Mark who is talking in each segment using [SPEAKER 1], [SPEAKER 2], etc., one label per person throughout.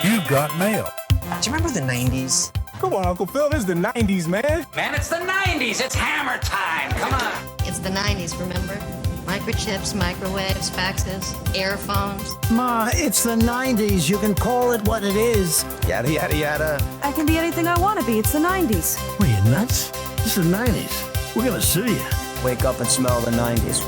[SPEAKER 1] You've got mail.
[SPEAKER 2] Do you remember the 90s?
[SPEAKER 1] Come on, Uncle Phil, this is the 90s, man.
[SPEAKER 3] Man, it's the 90s. It's hammer time. Come on.
[SPEAKER 4] It's the 90s, remember? Microchips, microwaves, faxes, airphones.
[SPEAKER 5] Ma, it's the 90s. You can call it what it is.
[SPEAKER 2] Yada, yada, yada.
[SPEAKER 6] I can be anything I want to be. It's the 90s.
[SPEAKER 5] What, are you nuts? This is the 90s. We're gonna sue you.
[SPEAKER 2] Wake up and smell the 90s.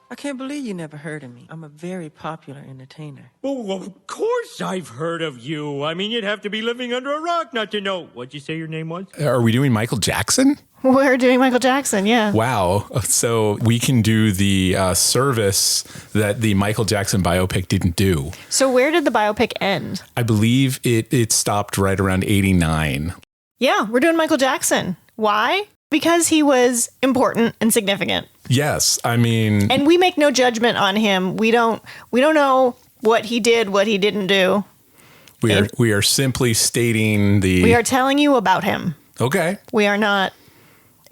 [SPEAKER 7] I can't believe you never heard of me. I'm a very popular entertainer.
[SPEAKER 8] Oh, of course I've heard of you. I mean, you'd have to be living under a rock not to know. What'd you say your name was?
[SPEAKER 9] Are we doing Michael Jackson?
[SPEAKER 10] We're doing Michael Jackson, yeah.
[SPEAKER 9] Wow. So we can do the service that the Michael Jackson biopic didn't do.
[SPEAKER 10] So where did the biopic end?
[SPEAKER 9] I believe it stopped right around 89.
[SPEAKER 10] Yeah, we're doing Michael Jackson. Why? Because he was important and significant.
[SPEAKER 9] Yes, I mean...
[SPEAKER 10] And we make no judgment on him. We don't know what he did, what he didn't do.
[SPEAKER 9] We are simply stating the...
[SPEAKER 10] We are telling you about him.
[SPEAKER 9] Okay.
[SPEAKER 10] We are not...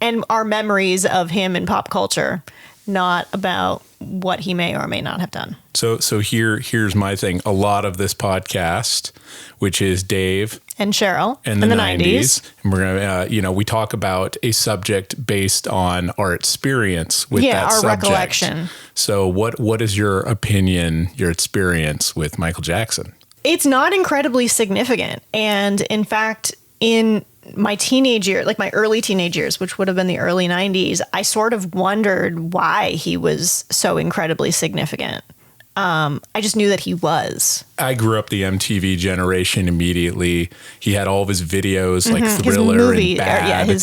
[SPEAKER 10] And our memories of him in pop culture, not about what he may or may not have done.
[SPEAKER 9] So here's my thing. A lot of this podcast, which is Dave
[SPEAKER 10] and Cheryl
[SPEAKER 9] and the 90s. And we're gonna, we talk about a subject based on our experience with that subject. Yeah, our recollection. So what is your opinion, your experience with Michael Jackson?
[SPEAKER 10] It's not incredibly significant. And in fact, in my teenage year, like my early teenage years, which would have been the early 90s, I sort of wondered why he was so incredibly significant. I just knew that he was.
[SPEAKER 9] I grew up the MTV generation immediately. He had all of his videos like Thriller and Bad.
[SPEAKER 10] Yeah,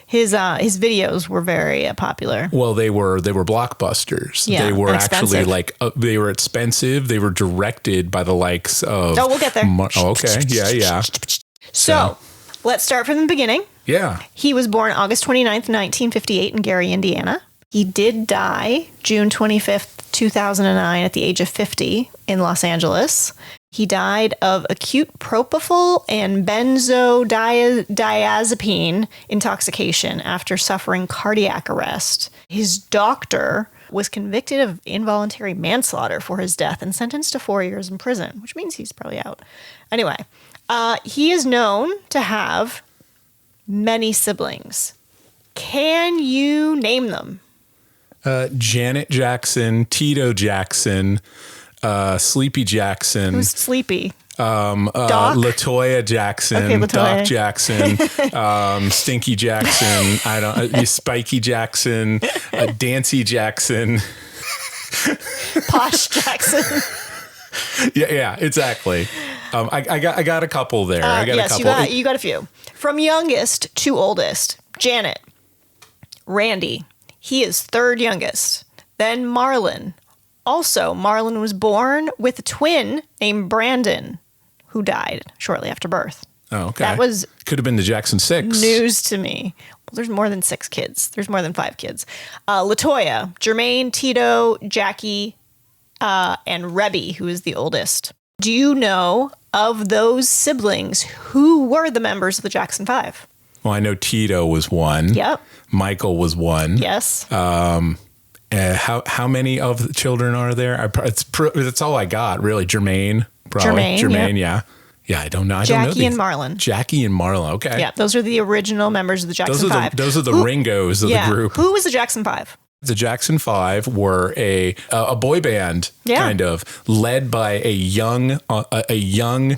[SPEAKER 10] his videos were very popular.
[SPEAKER 9] Well, they were blockbusters.
[SPEAKER 10] Yeah,
[SPEAKER 9] they were actually like they were expensive. They were directed by the likes of.
[SPEAKER 10] Oh, we'll get there.
[SPEAKER 9] Okay, yeah.
[SPEAKER 10] So let's start from the beginning.
[SPEAKER 9] Yeah.
[SPEAKER 10] He was born August 29th, 1958 in Gary, Indiana. He did die June 25th, 2009 at the age of 50 in Los Angeles. He died of acute propofol and benzodiazepine intoxication after suffering cardiac arrest. His doctor was convicted of involuntary manslaughter for his death and sentenced to 4 years in prison, which means he's probably out. Anyway, he is known to have many siblings. Can you name them?
[SPEAKER 9] Janet Jackson, Tito Jackson, Sleepy Jackson.
[SPEAKER 10] Who's Sleepy?
[SPEAKER 9] Doc? Latoya Jackson, okay, Latoya. Doc Jackson, Stinky Jackson, Spiky Jackson, Dancy Jackson.
[SPEAKER 10] Posh Jackson.
[SPEAKER 9] Yeah, exactly. I got a couple there. I got a couple.
[SPEAKER 10] You got a few. From youngest to oldest, Janet, Randy. He is third youngest. Then Marlon. Also, Marlon was born with a twin named Brandon, who died shortly after birth.
[SPEAKER 9] Oh, okay.
[SPEAKER 10] That
[SPEAKER 9] could have been the Jackson 6.
[SPEAKER 10] News to me. Well, there's more than 6 kids. There's more than 5 kids. Latoya, Jermaine, Tito, Jackie, and Rebby, who is the oldest. Do you know of those siblings who were the members of the Jackson 5?
[SPEAKER 9] Well, I know Tito was one.
[SPEAKER 10] Yep.
[SPEAKER 9] Michael was one.
[SPEAKER 10] Yes.
[SPEAKER 9] How many of the children are there? That's all I got, really. Jermaine, probably. Jermaine, yep. Yeah, I don't know.
[SPEAKER 10] Jackie and Marlon.
[SPEAKER 9] Jackie and Marlon, okay.
[SPEAKER 10] Yeah, those are the original members of the Jackson 5.
[SPEAKER 9] Those are the Ringos of the group.
[SPEAKER 10] Who was the Jackson 5?
[SPEAKER 9] The Jackson 5 were a boy band, kind of, led by a young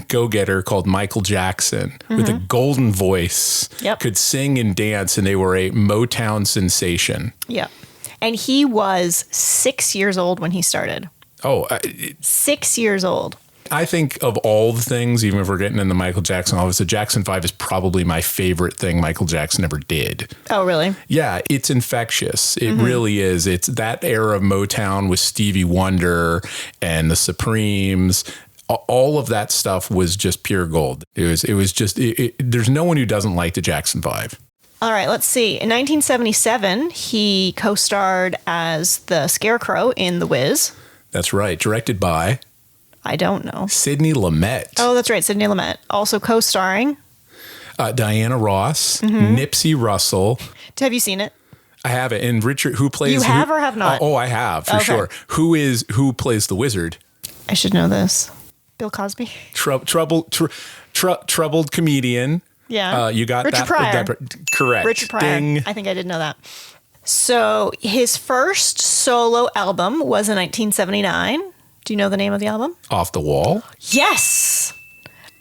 [SPEAKER 9] go-getter called Michael Jackson with a golden voice, could sing and dance, and they were a Motown sensation.
[SPEAKER 10] Yep. And he was 6 years old when he started. 6 years old.
[SPEAKER 9] I think of all the things, even if we're getting into Michael Jackson, obviously, Jackson 5 is probably my favorite thing Michael Jackson ever did.
[SPEAKER 10] Oh, really?
[SPEAKER 9] Yeah, it's infectious. It really is. It's that era of Motown with Stevie Wonder and the Supremes. All of that stuff was just pure gold. It was just, there's no one who doesn't like the Jackson 5.
[SPEAKER 10] All right, let's see. In 1977, he co-starred as the Scarecrow in The Wiz.
[SPEAKER 9] That's right. Directed by...
[SPEAKER 10] I don't know.
[SPEAKER 9] Sidney Lumet.
[SPEAKER 10] Oh, that's right. Sidney Lumet. Also co-starring.
[SPEAKER 9] Diana Ross, Nipsey Russell.
[SPEAKER 10] Have you seen it?
[SPEAKER 9] I have it. And Richard, who plays...
[SPEAKER 10] You have or have not?
[SPEAKER 9] I have, for sure. Who plays the wizard?
[SPEAKER 10] I should know this. Bill Cosby.
[SPEAKER 9] Troubled comedian.
[SPEAKER 10] Yeah.
[SPEAKER 9] You got
[SPEAKER 10] Richard
[SPEAKER 9] that?
[SPEAKER 10] Pryor.
[SPEAKER 9] Correct.
[SPEAKER 10] Richard Pryor.
[SPEAKER 9] Ding.
[SPEAKER 10] I think I did know that. So his first solo album was in 1979. Do you know the name of the album?
[SPEAKER 9] Off the Wall.
[SPEAKER 10] Yes.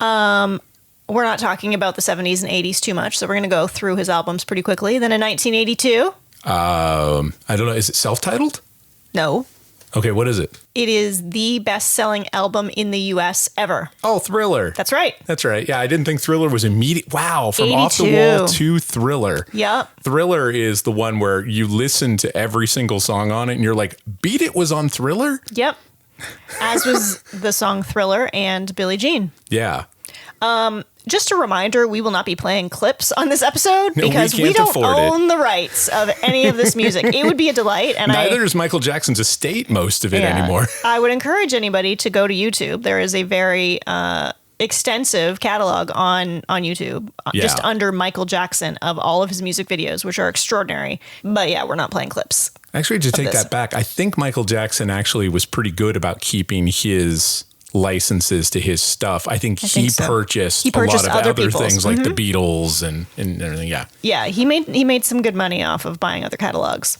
[SPEAKER 10] We're not talking about the 70s and 80s too much, so we're going to go through his albums pretty quickly. Then in 1982.
[SPEAKER 9] I don't know. Is it self-titled?
[SPEAKER 10] No.
[SPEAKER 9] Okay, what is it?
[SPEAKER 10] It is the best-selling album in the U.S. ever.
[SPEAKER 9] Oh, Thriller.
[SPEAKER 10] That's right.
[SPEAKER 9] That's right. Yeah, I didn't think Thriller was immediate. Wow, from
[SPEAKER 10] 82.
[SPEAKER 9] Off the Wall to Thriller.
[SPEAKER 10] Yep.
[SPEAKER 9] Thriller is the one where you listen to every single song on it and you're like, Beat It was on Thriller?
[SPEAKER 10] Yep. As was the song Thriller and Billie Jean.
[SPEAKER 9] Yeah.
[SPEAKER 10] Just a reminder, we will not be playing clips on this episode
[SPEAKER 9] No,
[SPEAKER 10] because
[SPEAKER 9] we
[SPEAKER 10] we
[SPEAKER 9] can't
[SPEAKER 10] don't
[SPEAKER 9] afford
[SPEAKER 10] own the rights of any of this music. It would be a delight. And
[SPEAKER 9] Neither is Michael Jackson's estate, most of it anymore.
[SPEAKER 10] I would encourage anybody to go to YouTube. There is a very extensive catalog on YouTube, just under Michael Jackson, of all of his music videos, which are extraordinary. But yeah, we're not playing clips.
[SPEAKER 9] Actually, to take that back, I think Michael Jackson actually was pretty good about keeping his licenses to his stuff. I think he purchased a lot of other things like the Beatles and everything. Yeah.
[SPEAKER 10] Yeah, he made some good money off of buying other catalogs.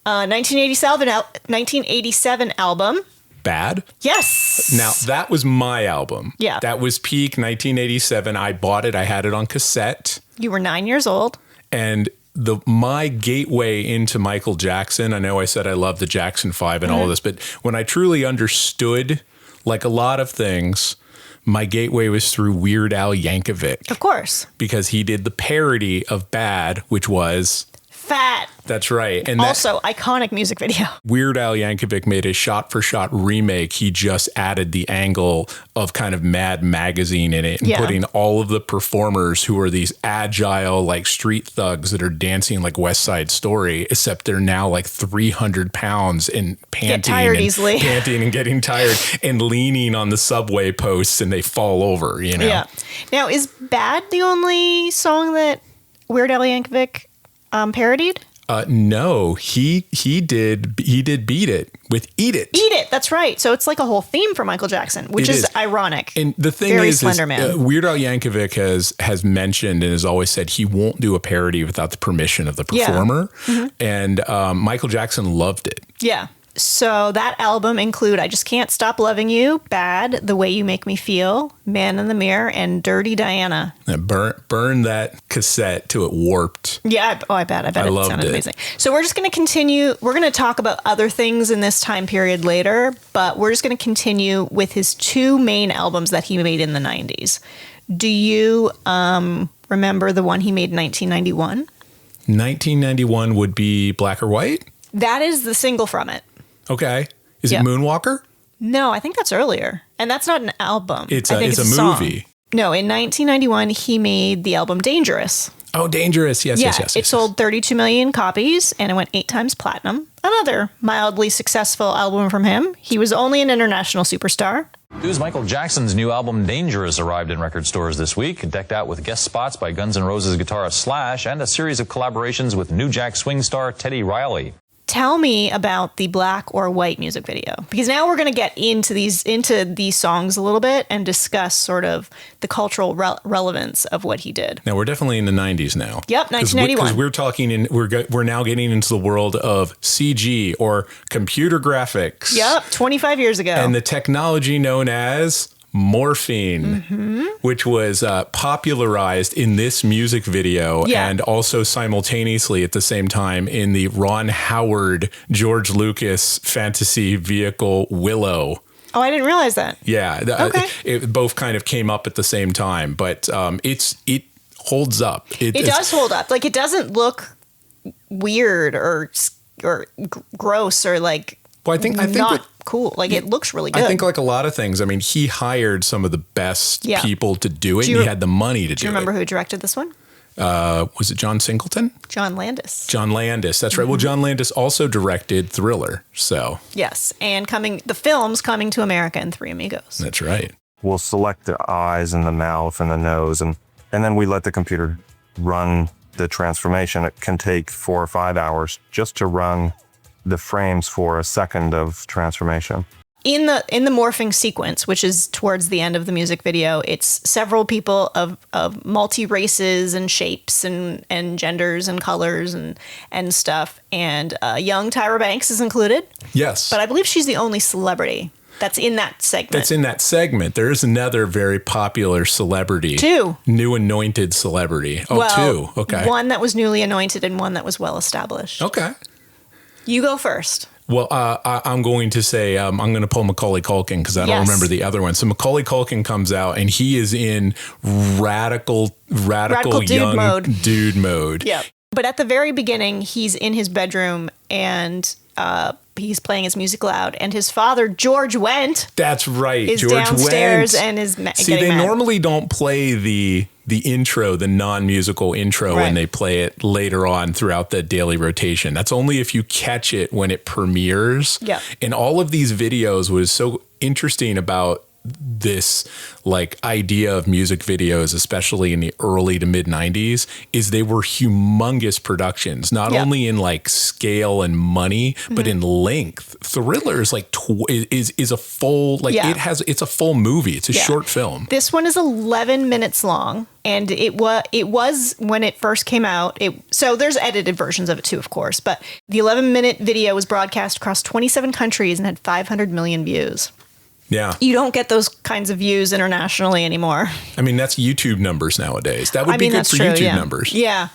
[SPEAKER 10] 1987 album.
[SPEAKER 9] Bad?
[SPEAKER 10] Yes.
[SPEAKER 9] Now, that was my album.
[SPEAKER 10] Yeah.
[SPEAKER 9] That was peak 1987. I bought it. I had it on cassette.
[SPEAKER 10] You were 9 years old.
[SPEAKER 9] And my gateway into Michael Jackson, I know I said I love the Jackson 5 and all of this, but when I truly understood, like a lot of things, my gateway was through Weird Al Yankovic.
[SPEAKER 10] Of course.
[SPEAKER 9] Because he did the parody of Bad, which was...
[SPEAKER 10] Fat.
[SPEAKER 9] That's right. And
[SPEAKER 10] also, iconic music video.
[SPEAKER 9] Weird Al Yankovic made a shot-for-shot remake. He just added the angle of kind of Mad Magazine in it and putting all of the performers who are these agile, like street thugs that are dancing like West Side Story, except they're now like 300 pounds and panting and getting tired and leaning on the subway posts and they fall over, you know? Yeah.
[SPEAKER 10] Now, is Bad the only song that Weird Al Yankovic parodied?
[SPEAKER 9] No, he did Beat It with Eat It.
[SPEAKER 10] Eat It, that's right. So it's like a whole theme for Michael Jackson, which is ironic.
[SPEAKER 9] And the thing is Weird Al Yankovic has mentioned and has always said he won't do a parody without the permission of the performer. Yeah. And Michael Jackson loved it. Yeah.
[SPEAKER 10] So that album include I Just Can't Stop Loving You, Bad, The Way You Make Me Feel, Man in the Mirror, and Dirty Diana.
[SPEAKER 9] Burn that cassette till it warped.
[SPEAKER 10] Yeah. I bet it sounded amazing. So we're just going to continue. We're going to talk about other things in this time period later, but we're just going to continue with his two main albums that he made in the 90s. Do you remember the one he made in 1991?
[SPEAKER 9] 1991 would be Black or White?
[SPEAKER 10] That is the single from it.
[SPEAKER 9] Okay. Is it Moonwalker?
[SPEAKER 10] No, I think that's earlier. And that's not an album.
[SPEAKER 9] It's a movie.
[SPEAKER 10] No, in 1991, he made the album Dangerous.
[SPEAKER 9] Oh, Dangerous. Yes.
[SPEAKER 10] It sold 32 million copies and it went 8 times platinum. Another mildly successful album from him. He was only an international superstar.
[SPEAKER 11] News: Michael Jackson's new album Dangerous arrived in record stores this week, decked out with guest spots by Guns N' Roses guitarist Slash and a series of collaborations with New Jack Swing star Teddy Riley.
[SPEAKER 10] Tell me about the Black or White music video, because now we're going to get into these songs a little bit and discuss sort of the cultural relevance of what he did.
[SPEAKER 9] Now we're definitely in the 90s now.
[SPEAKER 10] Yep, 1991.
[SPEAKER 9] Because we're now getting into the world of CG or computer graphics.
[SPEAKER 10] Yep, 25 years ago.
[SPEAKER 9] And the technology known as morphine, which was popularized in this music video and also simultaneously at the same time in the Ron Howard, George Lucas fantasy vehicle Willow.
[SPEAKER 10] Oh, I didn't realize that.
[SPEAKER 9] Yeah.
[SPEAKER 10] Okay.
[SPEAKER 9] It both kind of came up at the same time, but it holds up.
[SPEAKER 10] It does hold up. Like, it doesn't look weird or gross or like...
[SPEAKER 9] Well, I think
[SPEAKER 10] cool. Like, it looks really good.
[SPEAKER 9] I think like a lot of things, I mean, he hired some of the best people to do it, and he had the money to do it.
[SPEAKER 10] Do you remember who directed this one?
[SPEAKER 9] Was it John Singleton?
[SPEAKER 10] John Landis.
[SPEAKER 9] John Landis, that's right. Well, John Landis also directed Thriller, so.
[SPEAKER 10] Yes, and the film's Coming to America and Three Amigos.
[SPEAKER 9] That's right.
[SPEAKER 12] We'll select the eyes and the mouth and the nose, and then we let the computer run the transformation. It can take 4 or 5 hours just to run the frames for a second of transformation.
[SPEAKER 10] in the morphing sequence, which is towards the end of the music video, it's several people of multi races and shapes and genders and colors and stuff. And young Tyra Banks is included.
[SPEAKER 9] Yes.
[SPEAKER 10] But I believe she's the only celebrity that's in that segment.
[SPEAKER 9] There is another very popular celebrity.
[SPEAKER 10] Two.
[SPEAKER 9] New anointed celebrity. Two. Okay.
[SPEAKER 10] One that was newly anointed and one that was well established.
[SPEAKER 9] Okay.
[SPEAKER 10] You go first.
[SPEAKER 9] Well, I'm going to say I'm going to pull Macaulay Culkin because I don't remember the other one. So Macaulay Culkin comes out and he is in radical dude mode.
[SPEAKER 10] Yeah. But at the very beginning, he's in his bedroom and he's playing his music loud, and his father, George Wendt.
[SPEAKER 9] That's right.
[SPEAKER 10] Is
[SPEAKER 9] George
[SPEAKER 10] downstairs
[SPEAKER 9] Wendt.
[SPEAKER 10] and is
[SPEAKER 9] See, they normally don't play the intro, the non-musical intro, when they play it later on throughout the daily rotation. That's only if you catch it when it premieres.
[SPEAKER 10] Yeah.
[SPEAKER 9] And all of these videos was so interesting about this like idea of music videos, especially in the early to mid 90s, is they were humongous productions, not only in like scale and money, but in length. Thriller is like is a full, like it's a full movie. It's a short film.
[SPEAKER 10] This one is 11 minutes long, and it was when it first came out. So there's edited versions of it too, of course, but the 11-minute video was broadcast across 27 countries and had 500 million views.
[SPEAKER 9] Yeah.
[SPEAKER 10] You don't get those kinds of views internationally anymore.
[SPEAKER 9] I mean, that's YouTube numbers nowadays. That would be good for YouTube numbers.
[SPEAKER 10] Yeah.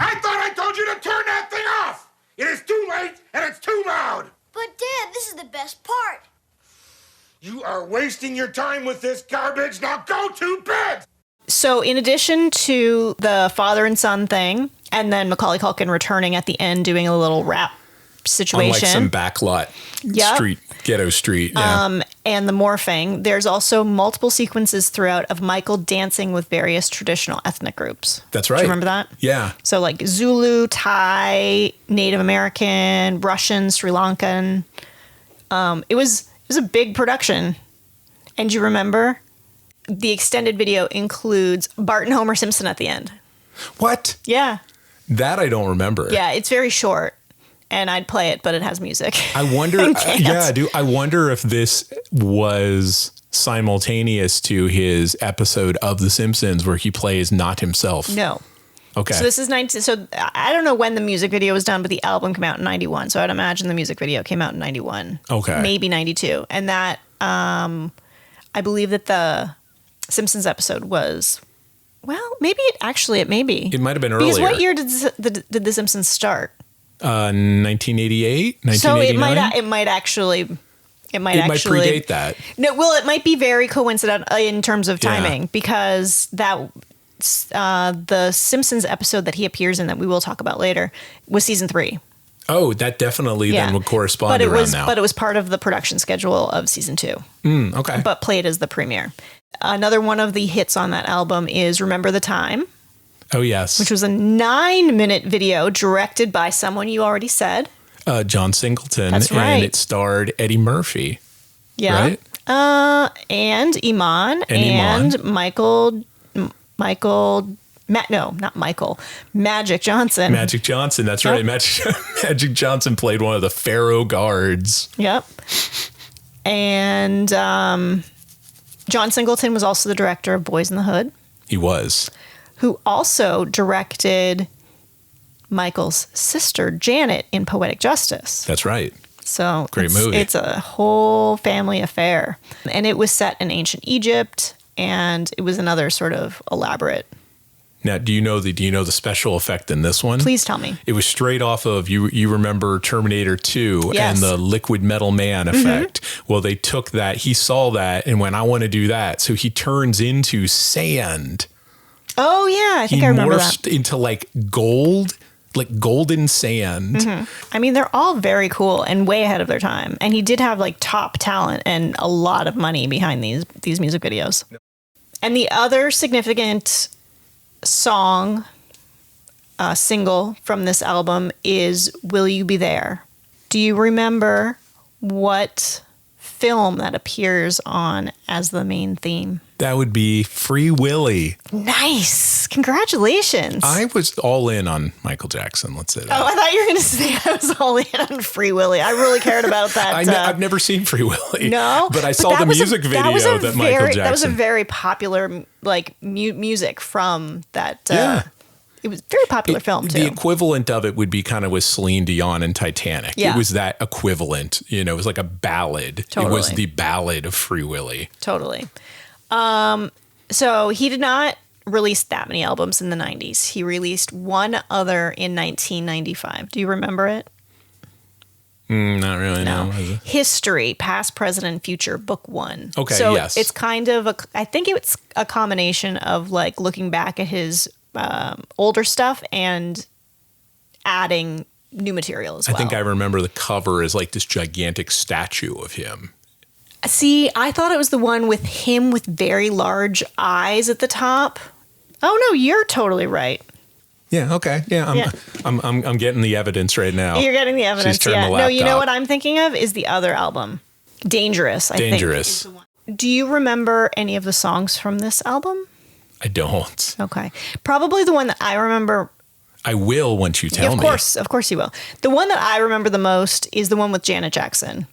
[SPEAKER 13] I thought I told you to turn that thing off! It is too late and it's too loud!
[SPEAKER 14] But Dad, this is the best part.
[SPEAKER 13] You are wasting your time with this garbage. Now go to bed!
[SPEAKER 10] So in addition to the father and son thing, and then Macaulay Culkin returning at the end doing a little rap situation.
[SPEAKER 9] On like some backlot street, ghetto street. Yeah.
[SPEAKER 10] And the morphing. There's also multiple sequences throughout of Michael dancing with various traditional ethnic groups.
[SPEAKER 9] That's right.
[SPEAKER 10] Do you remember that?
[SPEAKER 9] Yeah.
[SPEAKER 10] So like Zulu, Thai, Native American, Russian, Sri Lankan. It was a big production. And you remember the extended video includes Bart and Homer Simpson at the end.
[SPEAKER 9] What?
[SPEAKER 10] Yeah.
[SPEAKER 9] That I don't remember.
[SPEAKER 10] Yeah, it's very short. And I'd play it, but it has music.
[SPEAKER 9] I wonder. I wonder if this was simultaneous to his episode of The Simpsons where he plays not himself.
[SPEAKER 10] No.
[SPEAKER 9] Okay.
[SPEAKER 10] So this is 19. So I don't know when the music video was done, but the album came out in 91. So I'd imagine the music video came out in 91.
[SPEAKER 9] Okay.
[SPEAKER 10] Maybe 92. And that, I believe that the Simpsons episode was, well, maybe it may be.
[SPEAKER 9] It might have been earlier.
[SPEAKER 10] Because what year did the Simpsons start?
[SPEAKER 9] 1988, 1989.
[SPEAKER 10] So it might actually
[SPEAKER 9] predate that.
[SPEAKER 10] No, well, it might be very coincidental in terms of timing because that the Simpsons episode that he appears in that we will talk about later was season 3.
[SPEAKER 9] Oh, that definitely then would correspond around now.
[SPEAKER 10] But it was part of the production schedule of season 2.
[SPEAKER 9] Okay.
[SPEAKER 10] But played as the premiere. Another one of the hits on that album is Remember the Time.
[SPEAKER 9] Oh, yes.
[SPEAKER 10] Which was a 9-minute video directed by someone you already said.
[SPEAKER 9] John Singleton.
[SPEAKER 10] That's right.
[SPEAKER 9] And it starred Eddie Murphy.
[SPEAKER 10] Yeah.
[SPEAKER 9] Right?
[SPEAKER 10] And Iman. And Michael. Not Michael. Magic Johnson.
[SPEAKER 9] Magic Johnson. That's right. Magic Johnson played one of the Pharaoh guards.
[SPEAKER 10] Yep. And John Singleton was also the director of Boys in the Hood.
[SPEAKER 9] He was.
[SPEAKER 10] Who also directed Michael's sister, Janet, in Poetic Justice.
[SPEAKER 9] That's right.
[SPEAKER 10] So
[SPEAKER 9] great movie.
[SPEAKER 10] It's a whole family affair. And it was set in ancient Egypt, and it was another sort of elaborate.
[SPEAKER 9] Now, do you know the special effect in this one?
[SPEAKER 10] Please tell me.
[SPEAKER 9] It was straight off of you remember Terminator 2
[SPEAKER 10] Yes.
[SPEAKER 9] and the liquid metal man effect. Well, they took that, he saw that and went, I want to do that. So he turns into sand.
[SPEAKER 10] Oh yeah, I think I remember that.
[SPEAKER 9] He morphed into like gold, like golden sand.
[SPEAKER 10] I mean, they're all very cool and way ahead of their time. And he did have like top talent and a lot of money behind these music videos. And the other significant single from this album is Will You Be There? Do you remember what film that appears on as the main theme?
[SPEAKER 9] That would be Free Willy.
[SPEAKER 10] Nice. Congratulations.
[SPEAKER 9] I was all in on Michael Jackson. Let's say that.
[SPEAKER 10] Oh, I thought you were going to say I was all in on Free Willy. I really cared about that.
[SPEAKER 9] I've never seen Free Willy.
[SPEAKER 10] No,
[SPEAKER 9] but I saw the music video that Michael Jackson.
[SPEAKER 10] That was a very popular music from that.
[SPEAKER 9] Yeah.
[SPEAKER 10] It was a very popular film too.
[SPEAKER 9] The equivalent of it would be kind of with Celine Dion and Titanic.
[SPEAKER 10] Yeah.
[SPEAKER 9] It was that equivalent. It was like a ballad.
[SPEAKER 10] Totally.
[SPEAKER 9] It was the ballad of Free Willy.
[SPEAKER 10] Totally. So he did not release that many albums in the 90s. He released one other in 1995. Do you remember it?
[SPEAKER 9] Not really, no.
[SPEAKER 10] History, Past, Present, and Future, Book 1.
[SPEAKER 9] Okay,
[SPEAKER 10] so
[SPEAKER 9] yes.
[SPEAKER 10] it's kind of I think it's a combination of like looking back at his older stuff and adding new material as well.
[SPEAKER 9] I think I remember the cover is like this gigantic statue of him.
[SPEAKER 10] See, I thought it was the one with him with very large eyes at the top. Oh no, you're totally right.
[SPEAKER 9] Yeah. Okay. Yeah. I'm getting the evidence right now.
[SPEAKER 10] You're getting the evidence.
[SPEAKER 9] She's turned
[SPEAKER 10] Yeah.
[SPEAKER 9] the
[SPEAKER 10] No, you know
[SPEAKER 9] laptop.
[SPEAKER 10] what I'm thinking of is the other album, Dangerous. I think.
[SPEAKER 9] Dangerous.
[SPEAKER 10] Do you remember any of the songs from this album?
[SPEAKER 9] I don't.
[SPEAKER 10] Okay, probably the one that I remember.
[SPEAKER 9] I will once you tell me.
[SPEAKER 10] Of course you will. The one that I remember the most is the one with Janet Jackson.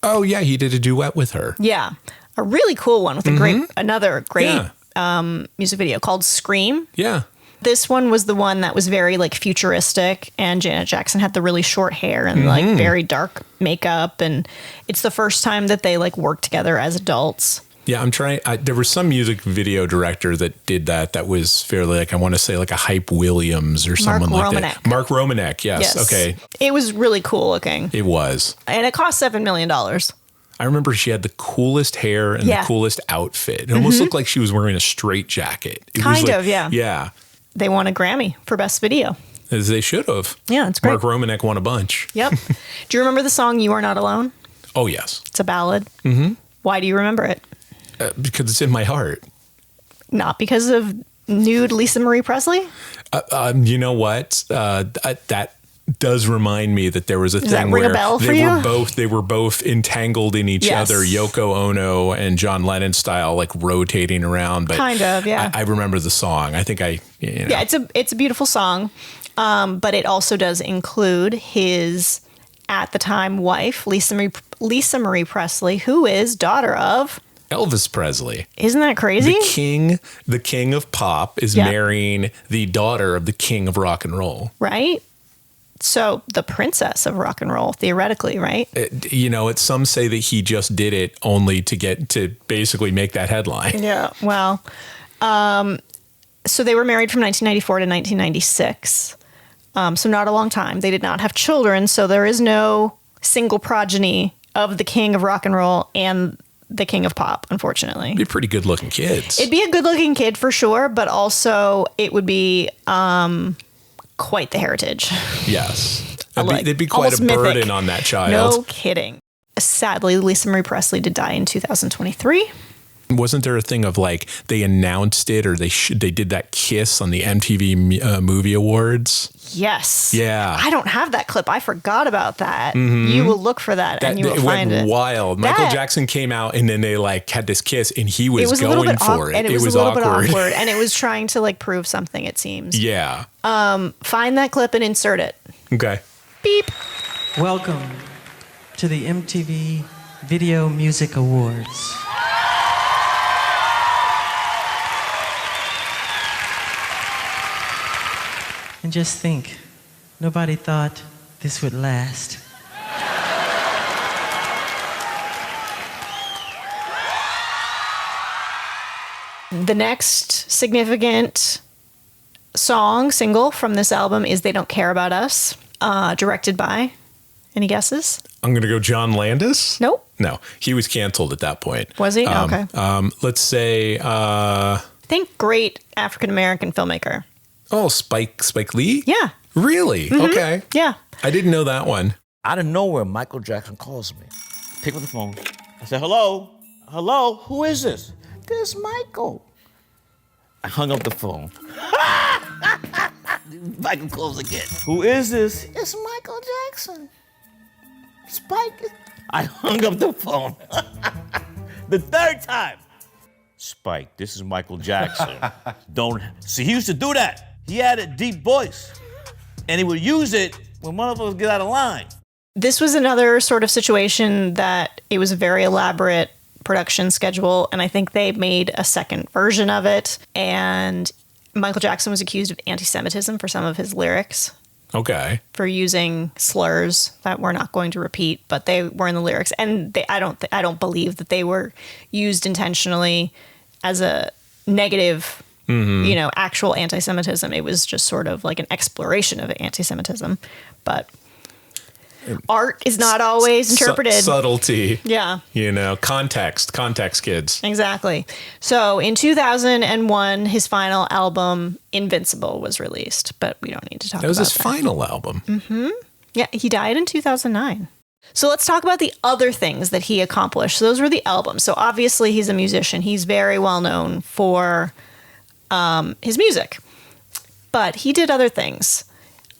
[SPEAKER 9] Oh yeah, he did a duet with her.
[SPEAKER 10] Yeah, a really cool one with another great music video called Scream.
[SPEAKER 9] Yeah.
[SPEAKER 10] This one was the one that was very like futuristic, and Janet Jackson had the really short hair and like very dark makeup, and it's the first time that they like worked together as adults.
[SPEAKER 9] Yeah, I'm trying. There was some music video director that did that. That was fairly like I want to say like a Hype Williams or someone like that. Mark Romanek. Yes. Okay.
[SPEAKER 10] It was really cool looking.
[SPEAKER 9] It was,
[SPEAKER 10] and it cost $7 million.
[SPEAKER 9] I remember she had the coolest hair and the coolest outfit. It almost looked like she was wearing a straitjacket.
[SPEAKER 10] Yeah.
[SPEAKER 9] Yeah.
[SPEAKER 10] They won a Grammy for Best Video.
[SPEAKER 9] As they should have.
[SPEAKER 10] Yeah, it's great.
[SPEAKER 9] Mark Romanek won a bunch.
[SPEAKER 10] Yep. Do you remember the song "You Are Not Alone"?
[SPEAKER 9] Oh yes.
[SPEAKER 10] It's a ballad. Mm-hmm. Why do you remember it?
[SPEAKER 9] Because it's in my heart.
[SPEAKER 10] Not because of nude Lisa Marie Presley?
[SPEAKER 9] You know what? That does remind me that there was a thing
[SPEAKER 10] ring a
[SPEAKER 9] where
[SPEAKER 10] bell for
[SPEAKER 9] they were both entangled in each other, Yoko Ono and John Lennon style, like rotating around. But
[SPEAKER 10] kind of, yeah.
[SPEAKER 9] I remember the song. I think
[SPEAKER 10] Yeah, it's a beautiful song, but it also does include his at the time wife, Lisa Marie Presley, who is daughter of
[SPEAKER 9] Elvis Presley.
[SPEAKER 10] Isn't that crazy?
[SPEAKER 9] The king of pop is marrying the daughter of the king of rock and roll.
[SPEAKER 10] Right? So the princess of rock and roll, theoretically, right?
[SPEAKER 9] Some say that he just did it only to basically make that headline.
[SPEAKER 10] Yeah. Well, so they were married from 1994 to 1996. So not a long time. They did not have children. So there is no single progeny of the king of rock and roll and the king of pop, unfortunately.
[SPEAKER 9] Be pretty good looking kids.
[SPEAKER 10] It'd be a good looking kid for sure, but also it would be quite the heritage.
[SPEAKER 9] Yes. There'd be quite a burden mythic on that child.
[SPEAKER 10] No kidding. Sadly, Lisa Marie Presley did die in 2023.
[SPEAKER 9] Wasn't there a thing of like they announced it or they did that kiss on the MTV Movie Awards?
[SPEAKER 10] Yes.
[SPEAKER 9] Yeah.
[SPEAKER 10] I don't have that clip. I forgot about that. Mm-hmm. You will look for that and you will find it.
[SPEAKER 9] It went wild. Michael Jackson came out and then they like had this kiss and he was going for it.
[SPEAKER 10] And it was a little bit awkward. And it was trying to like prove something, it seems.
[SPEAKER 9] Yeah.
[SPEAKER 10] Find that clip and insert it.
[SPEAKER 9] Okay.
[SPEAKER 10] Beep.
[SPEAKER 7] Welcome to the MTV Video Music Awards. And just think, nobody thought this would last.
[SPEAKER 10] The next significant single from this album is They Don't Care About Us, directed by, any guesses?
[SPEAKER 9] I'm going to go John Landis.
[SPEAKER 10] Nope.
[SPEAKER 9] No, he was canceled at that point.
[SPEAKER 10] Was he? Okay.
[SPEAKER 9] Let's say...
[SPEAKER 10] think great African-American filmmaker.
[SPEAKER 9] Oh, Spike Lee?
[SPEAKER 10] Yeah.
[SPEAKER 9] Really?
[SPEAKER 10] Mm-hmm.
[SPEAKER 9] Okay.
[SPEAKER 10] Yeah.
[SPEAKER 9] I didn't know that one.
[SPEAKER 15] Out of nowhere, Michael Jackson calls me. Pick up the phone. I said, hello? Hello? Who is this? This is Michael. I hung up the phone. Michael calls again. Who is this? It's Michael Jackson. Spike. I hung up the phone. The third time. Spike, this is Michael Jackson. Don't see. He used to do that. He had a deep voice, and he would use it when one of us get out of line.
[SPEAKER 10] This was another sort of situation that it was a very elaborate production schedule, and I think they made a second version of it. And Michael Jackson was accused of anti-Semitism for some of his lyrics.
[SPEAKER 9] Okay.
[SPEAKER 10] For using slurs that we're not going to repeat, but they were in the lyrics, and I don't believe that they were used intentionally as a negative, actual anti-Semitism. It was just sort of like an exploration of anti-Semitism, but art is not always interpreted.
[SPEAKER 9] Subtlety.
[SPEAKER 10] Yeah.
[SPEAKER 9] Context, kids.
[SPEAKER 10] Exactly. So in 2001, his final album, Invincible, was released, but we don't need to talk about that.
[SPEAKER 9] That was his final album.
[SPEAKER 10] Mm-hmm. Yeah, he died in 2009. So let's talk about the other things that he accomplished. So those were the albums. So obviously he's a musician. He's very well known for his music. But he did other things,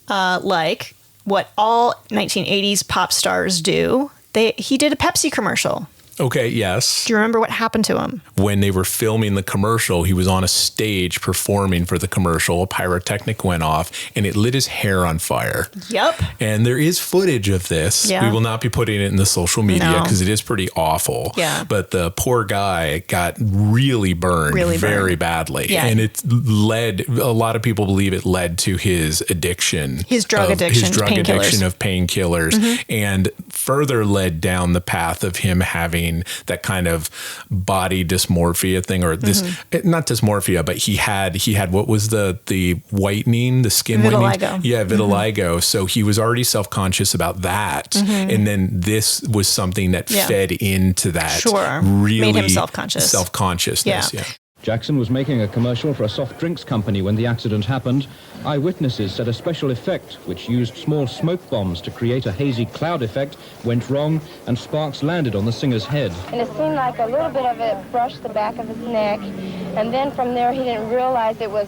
[SPEAKER 10] like what all 1980s pop stars do. He did a Pepsi commercial.
[SPEAKER 9] Okay, yes.
[SPEAKER 10] Do you remember what happened to him?
[SPEAKER 9] When they were filming the commercial, he was on a stage performing for the commercial. A pyrotechnic went off and it lit his hair on fire.
[SPEAKER 10] Yep.
[SPEAKER 9] And there is footage of this.
[SPEAKER 10] Yeah.
[SPEAKER 9] We will not be putting it in the social media because it is pretty awful.
[SPEAKER 10] Yeah.
[SPEAKER 9] But the poor guy got really burned very badly.
[SPEAKER 10] Yeah.
[SPEAKER 9] And it led, a lot of people believe it led to his addiction.
[SPEAKER 10] His drug addiction.
[SPEAKER 9] His drug addiction of painkillers.
[SPEAKER 10] Mm-hmm.
[SPEAKER 9] And further led down the path of him having that kind of body dysmorphia thing, or this, not dysmorphia, but he had what was the whitening, the skin
[SPEAKER 10] vitiligo.
[SPEAKER 9] whitening? Yeah, vitiligo. So he was already self-conscious about that. And then this was something that fed into that. Really
[SPEAKER 10] made him self-conscious.
[SPEAKER 9] Self-consciousness, yeah.
[SPEAKER 16] Jackson was making a commercial for a soft drinks company when the accident happened. Eyewitnesses said a special effect, which used small smoke bombs to create a hazy cloud effect, went wrong and sparks landed on the singer's head.
[SPEAKER 17] And it seemed like a little bit of it brushed the back of his neck, and then from there he didn't realize it was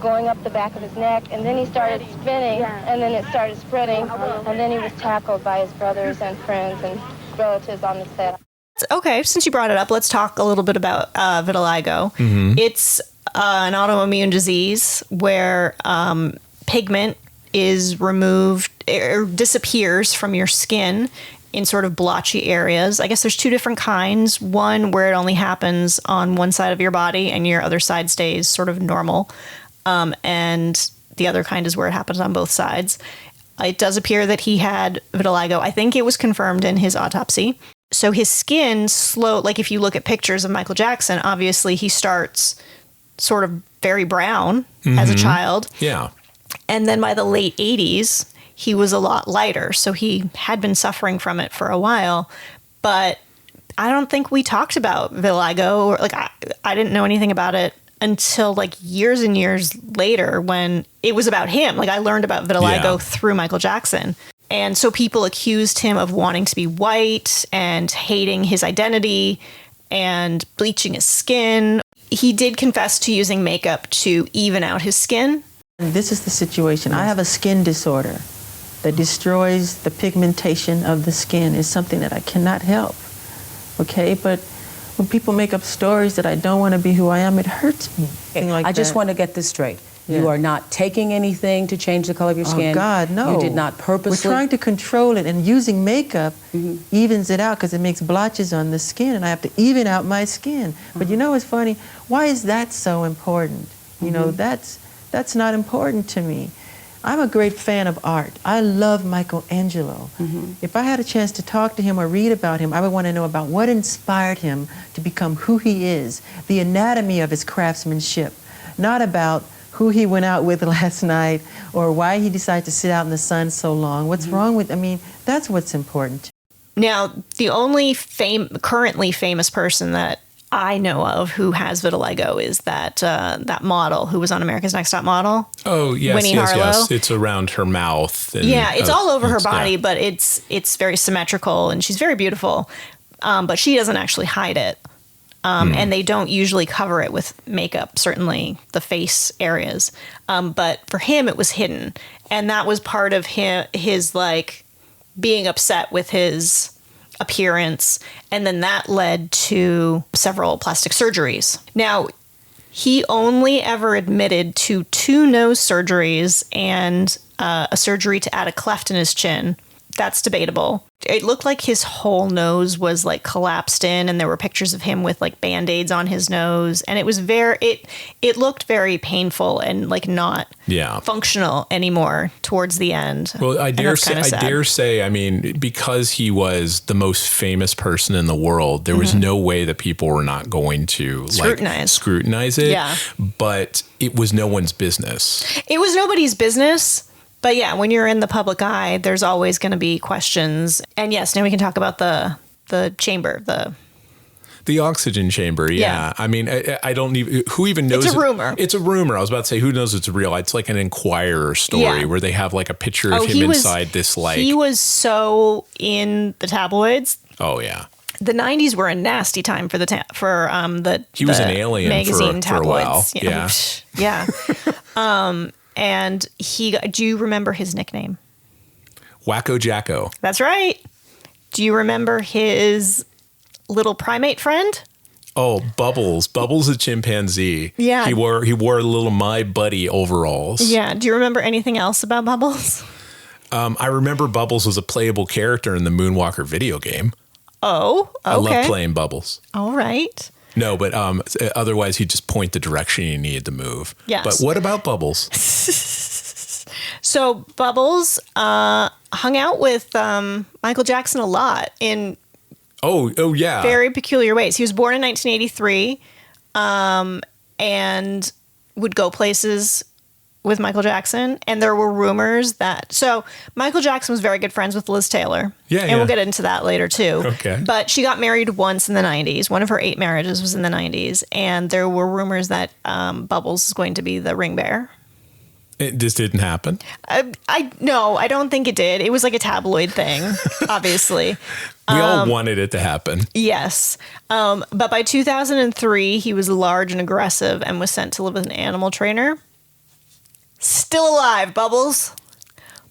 [SPEAKER 17] going up the back of his neck, and then he started spinning, and then it started spreading, and then he was tackled by his brothers and friends and relatives on the set.
[SPEAKER 10] Okay, since you brought it up, let's talk a little bit about vitiligo. It's an autoimmune disease where pigment is removed or disappears from your skin in sort of blotchy areas. I guess there's two different kinds. One where it only happens on one side of your body and your other side stays sort of normal. And the other kind is where it happens on both sides. It does appear that he had vitiligo. I think it was confirmed in his autopsy. So his skin like if you look at pictures of Michael Jackson, obviously he starts sort of very brown as a child.
[SPEAKER 9] Yeah.
[SPEAKER 10] And then by the late 80s, he was a lot lighter. So he had been suffering from it for a while. But I don't think we talked about vitiligo. Or like I didn't know anything about it until like years and years later when it was about him. Like I learned about vitiligo through Michael Jackson. And so people accused him of wanting to be white and hating his identity and bleaching his skin. He did confess to using makeup to even out his skin.
[SPEAKER 18] This is the situation. I have a skin disorder that destroys the pigmentation of the skin. It's something that I cannot help, okay? But when people make up stories that I don't want to be who I am, it hurts me.
[SPEAKER 19] I just want to get this straight. Yeah. You are not taking anything to change the color of your skin.
[SPEAKER 18] Oh, God, no.
[SPEAKER 19] You did not purposely.
[SPEAKER 18] We're trying to control it, and using makeup evens it out because it makes blotches on the skin, and I have to even out my skin. But you know what's funny? Why is that so important? You know, that's not important to me. I'm a great fan of art. I love Michelangelo. If I had a chance to talk to him or read about him, I would want to know about what inspired him to become who he is, the anatomy of his craftsmanship, not about who he went out with last night or why he decided to sit out in the sun so long. What's wrong with, I mean, that's what's important.
[SPEAKER 10] Now, the only currently famous person that I know of who has vitiligo is that model who was on America's Next Top Model.
[SPEAKER 9] Oh, yes,
[SPEAKER 10] Winnie
[SPEAKER 9] yes,
[SPEAKER 10] Harlow.
[SPEAKER 9] yes. It's around her mouth. And,
[SPEAKER 10] yeah, it's all over her body, but it's very symmetrical and she's very beautiful. But she doesn't actually hide it. And they don't usually cover it with makeup, certainly the face areas. But for him, it was hidden. And that was part of his like being upset with his appearance. And then that led to several plastic surgeries. Now, he only ever admitted to 2 nose surgeries and a surgery to add a cleft in his chin. That's debatable. It looked like his whole nose was like collapsed in, and there were pictures of him with like Band-Aids on his nose, and it was it looked very painful and like not functional anymore towards the end.
[SPEAKER 9] Well, I dare say, I mean, because he was the most famous person in the world, there was no way that people were not going to scrutinize it.
[SPEAKER 10] Yeah.
[SPEAKER 9] But it was no one's business.
[SPEAKER 10] It was nobody's business. But yeah, when you're in the public eye, there's always going to be questions. And yes, now we can talk about the chamber,
[SPEAKER 9] the oxygen chamber. Yeah. I mean, I don't even, who even knows?
[SPEAKER 10] It's a rumor.
[SPEAKER 9] It's a rumor. I was about to say, who knows it's real? It's like an Inquirer story where they have like a picture of him inside this like.
[SPEAKER 10] He was so in the tabloids.
[SPEAKER 9] Oh yeah.
[SPEAKER 10] The 90s were a nasty time for
[SPEAKER 9] He was an alien
[SPEAKER 10] magazine
[SPEAKER 9] for a while.
[SPEAKER 10] You know? Yeah. And do you remember his nickname?
[SPEAKER 9] Wacko Jacko.
[SPEAKER 10] That's right. Do you remember his little primate friend?
[SPEAKER 9] Oh, Bubbles. Bubbles the chimpanzee.
[SPEAKER 10] Yeah.
[SPEAKER 9] He wore little My Buddy overalls.
[SPEAKER 10] Yeah. Do you remember anything else about Bubbles?
[SPEAKER 9] I remember Bubbles was a playable character in the Moonwalker video game.
[SPEAKER 10] Oh, okay.
[SPEAKER 9] I love playing Bubbles.
[SPEAKER 10] All right.
[SPEAKER 9] No, but otherwise he'd just point the direction you needed to move.
[SPEAKER 10] Yes.
[SPEAKER 9] But what about Bubbles?
[SPEAKER 10] So Bubbles hung out with Michael Jackson a lot in
[SPEAKER 9] yeah,
[SPEAKER 10] very peculiar ways. He was born in 1983 and would go places with Michael Jackson. And there were rumors that... So Michael Jackson was very good friends with Liz Taylor.
[SPEAKER 9] Yeah,
[SPEAKER 10] and we'll get into that later, too.
[SPEAKER 9] Okay.
[SPEAKER 10] But she got married once in the 90s. One of her 8 marriages was in the 90s. And there were rumors that Bubbles is going to be the ring bearer.
[SPEAKER 9] This didn't happen?
[SPEAKER 10] No, I don't think it did. It was like a tabloid thing, obviously.
[SPEAKER 9] We all wanted it to happen.
[SPEAKER 10] Yes. But by 2003, he was large and aggressive and was sent to live with an animal trainer. Still alive, Bubbles.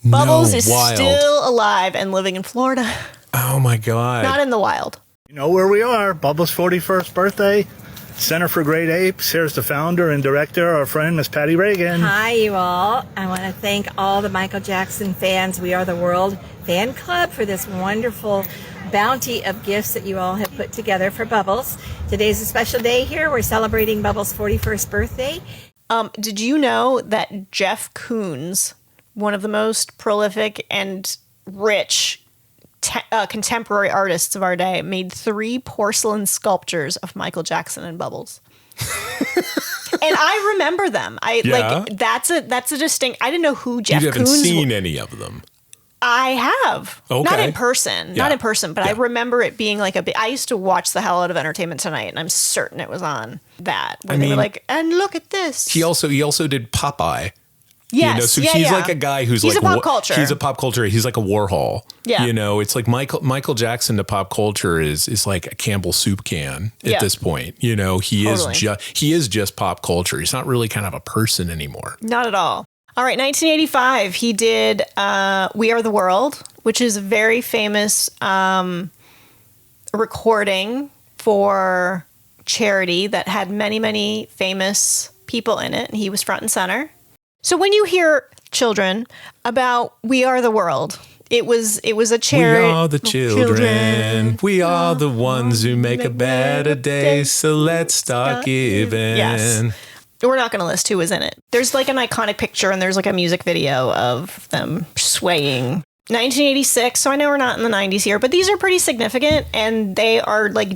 [SPEAKER 10] Bubbles is still alive and living in Florida.
[SPEAKER 9] Oh, my God.
[SPEAKER 10] Not in the wild.
[SPEAKER 20] You know where we are. Bubbles' 41st birthday. Center for Great Apes. Here's the founder and director, our friend, Miss Patty Reagan.
[SPEAKER 21] Hi, you all. I want to thank all the Michael Jackson fans, We Are the World fan club, for this wonderful bounty of gifts that you all have put together for Bubbles. Today's a special day here. We're celebrating Bubbles' 41st birthday.
[SPEAKER 10] Did you know that Jeff Koons, one of the most prolific and rich contemporary artists of our day, made 3 porcelain sculptures of Michael Jackson and Bubbles? And I remember them. That's a distinct. I didn't know who Jeff Koons was.
[SPEAKER 9] You haven't seen any of them.
[SPEAKER 10] I have.
[SPEAKER 9] Okay.
[SPEAKER 10] Not in person.
[SPEAKER 9] Yeah.
[SPEAKER 10] Not in person, but I remember it being like I used to watch the hell out of Entertainment Tonight, and I'm certain it was on that. Where they were like, and look at this.
[SPEAKER 9] He also did Popeye.
[SPEAKER 10] Yes.
[SPEAKER 9] He's like a guy who's
[SPEAKER 10] he's
[SPEAKER 9] like
[SPEAKER 10] a pop culture.
[SPEAKER 9] He's a pop culture. He's like a Warhol.
[SPEAKER 10] Yeah.
[SPEAKER 9] It's like Michael Jackson to pop culture is like a Campbell soup can at this point. He is just pop culture. He's not really kind of a person anymore.
[SPEAKER 10] Not at all. All right, 1985, he did We Are the World, which is a very famous recording for charity that had many, many famous people in it. And he was front and center. So when you hear, children, about We Are the World, it was a charity.
[SPEAKER 9] We are the children. We are the ones who make a better day. So let's start giving.
[SPEAKER 10] Yes. We're not going to list who was in it. There's like an iconic picture and there's like a music video of them swaying. 1986, so I know we're not in the 90s here, but these are pretty significant and they are like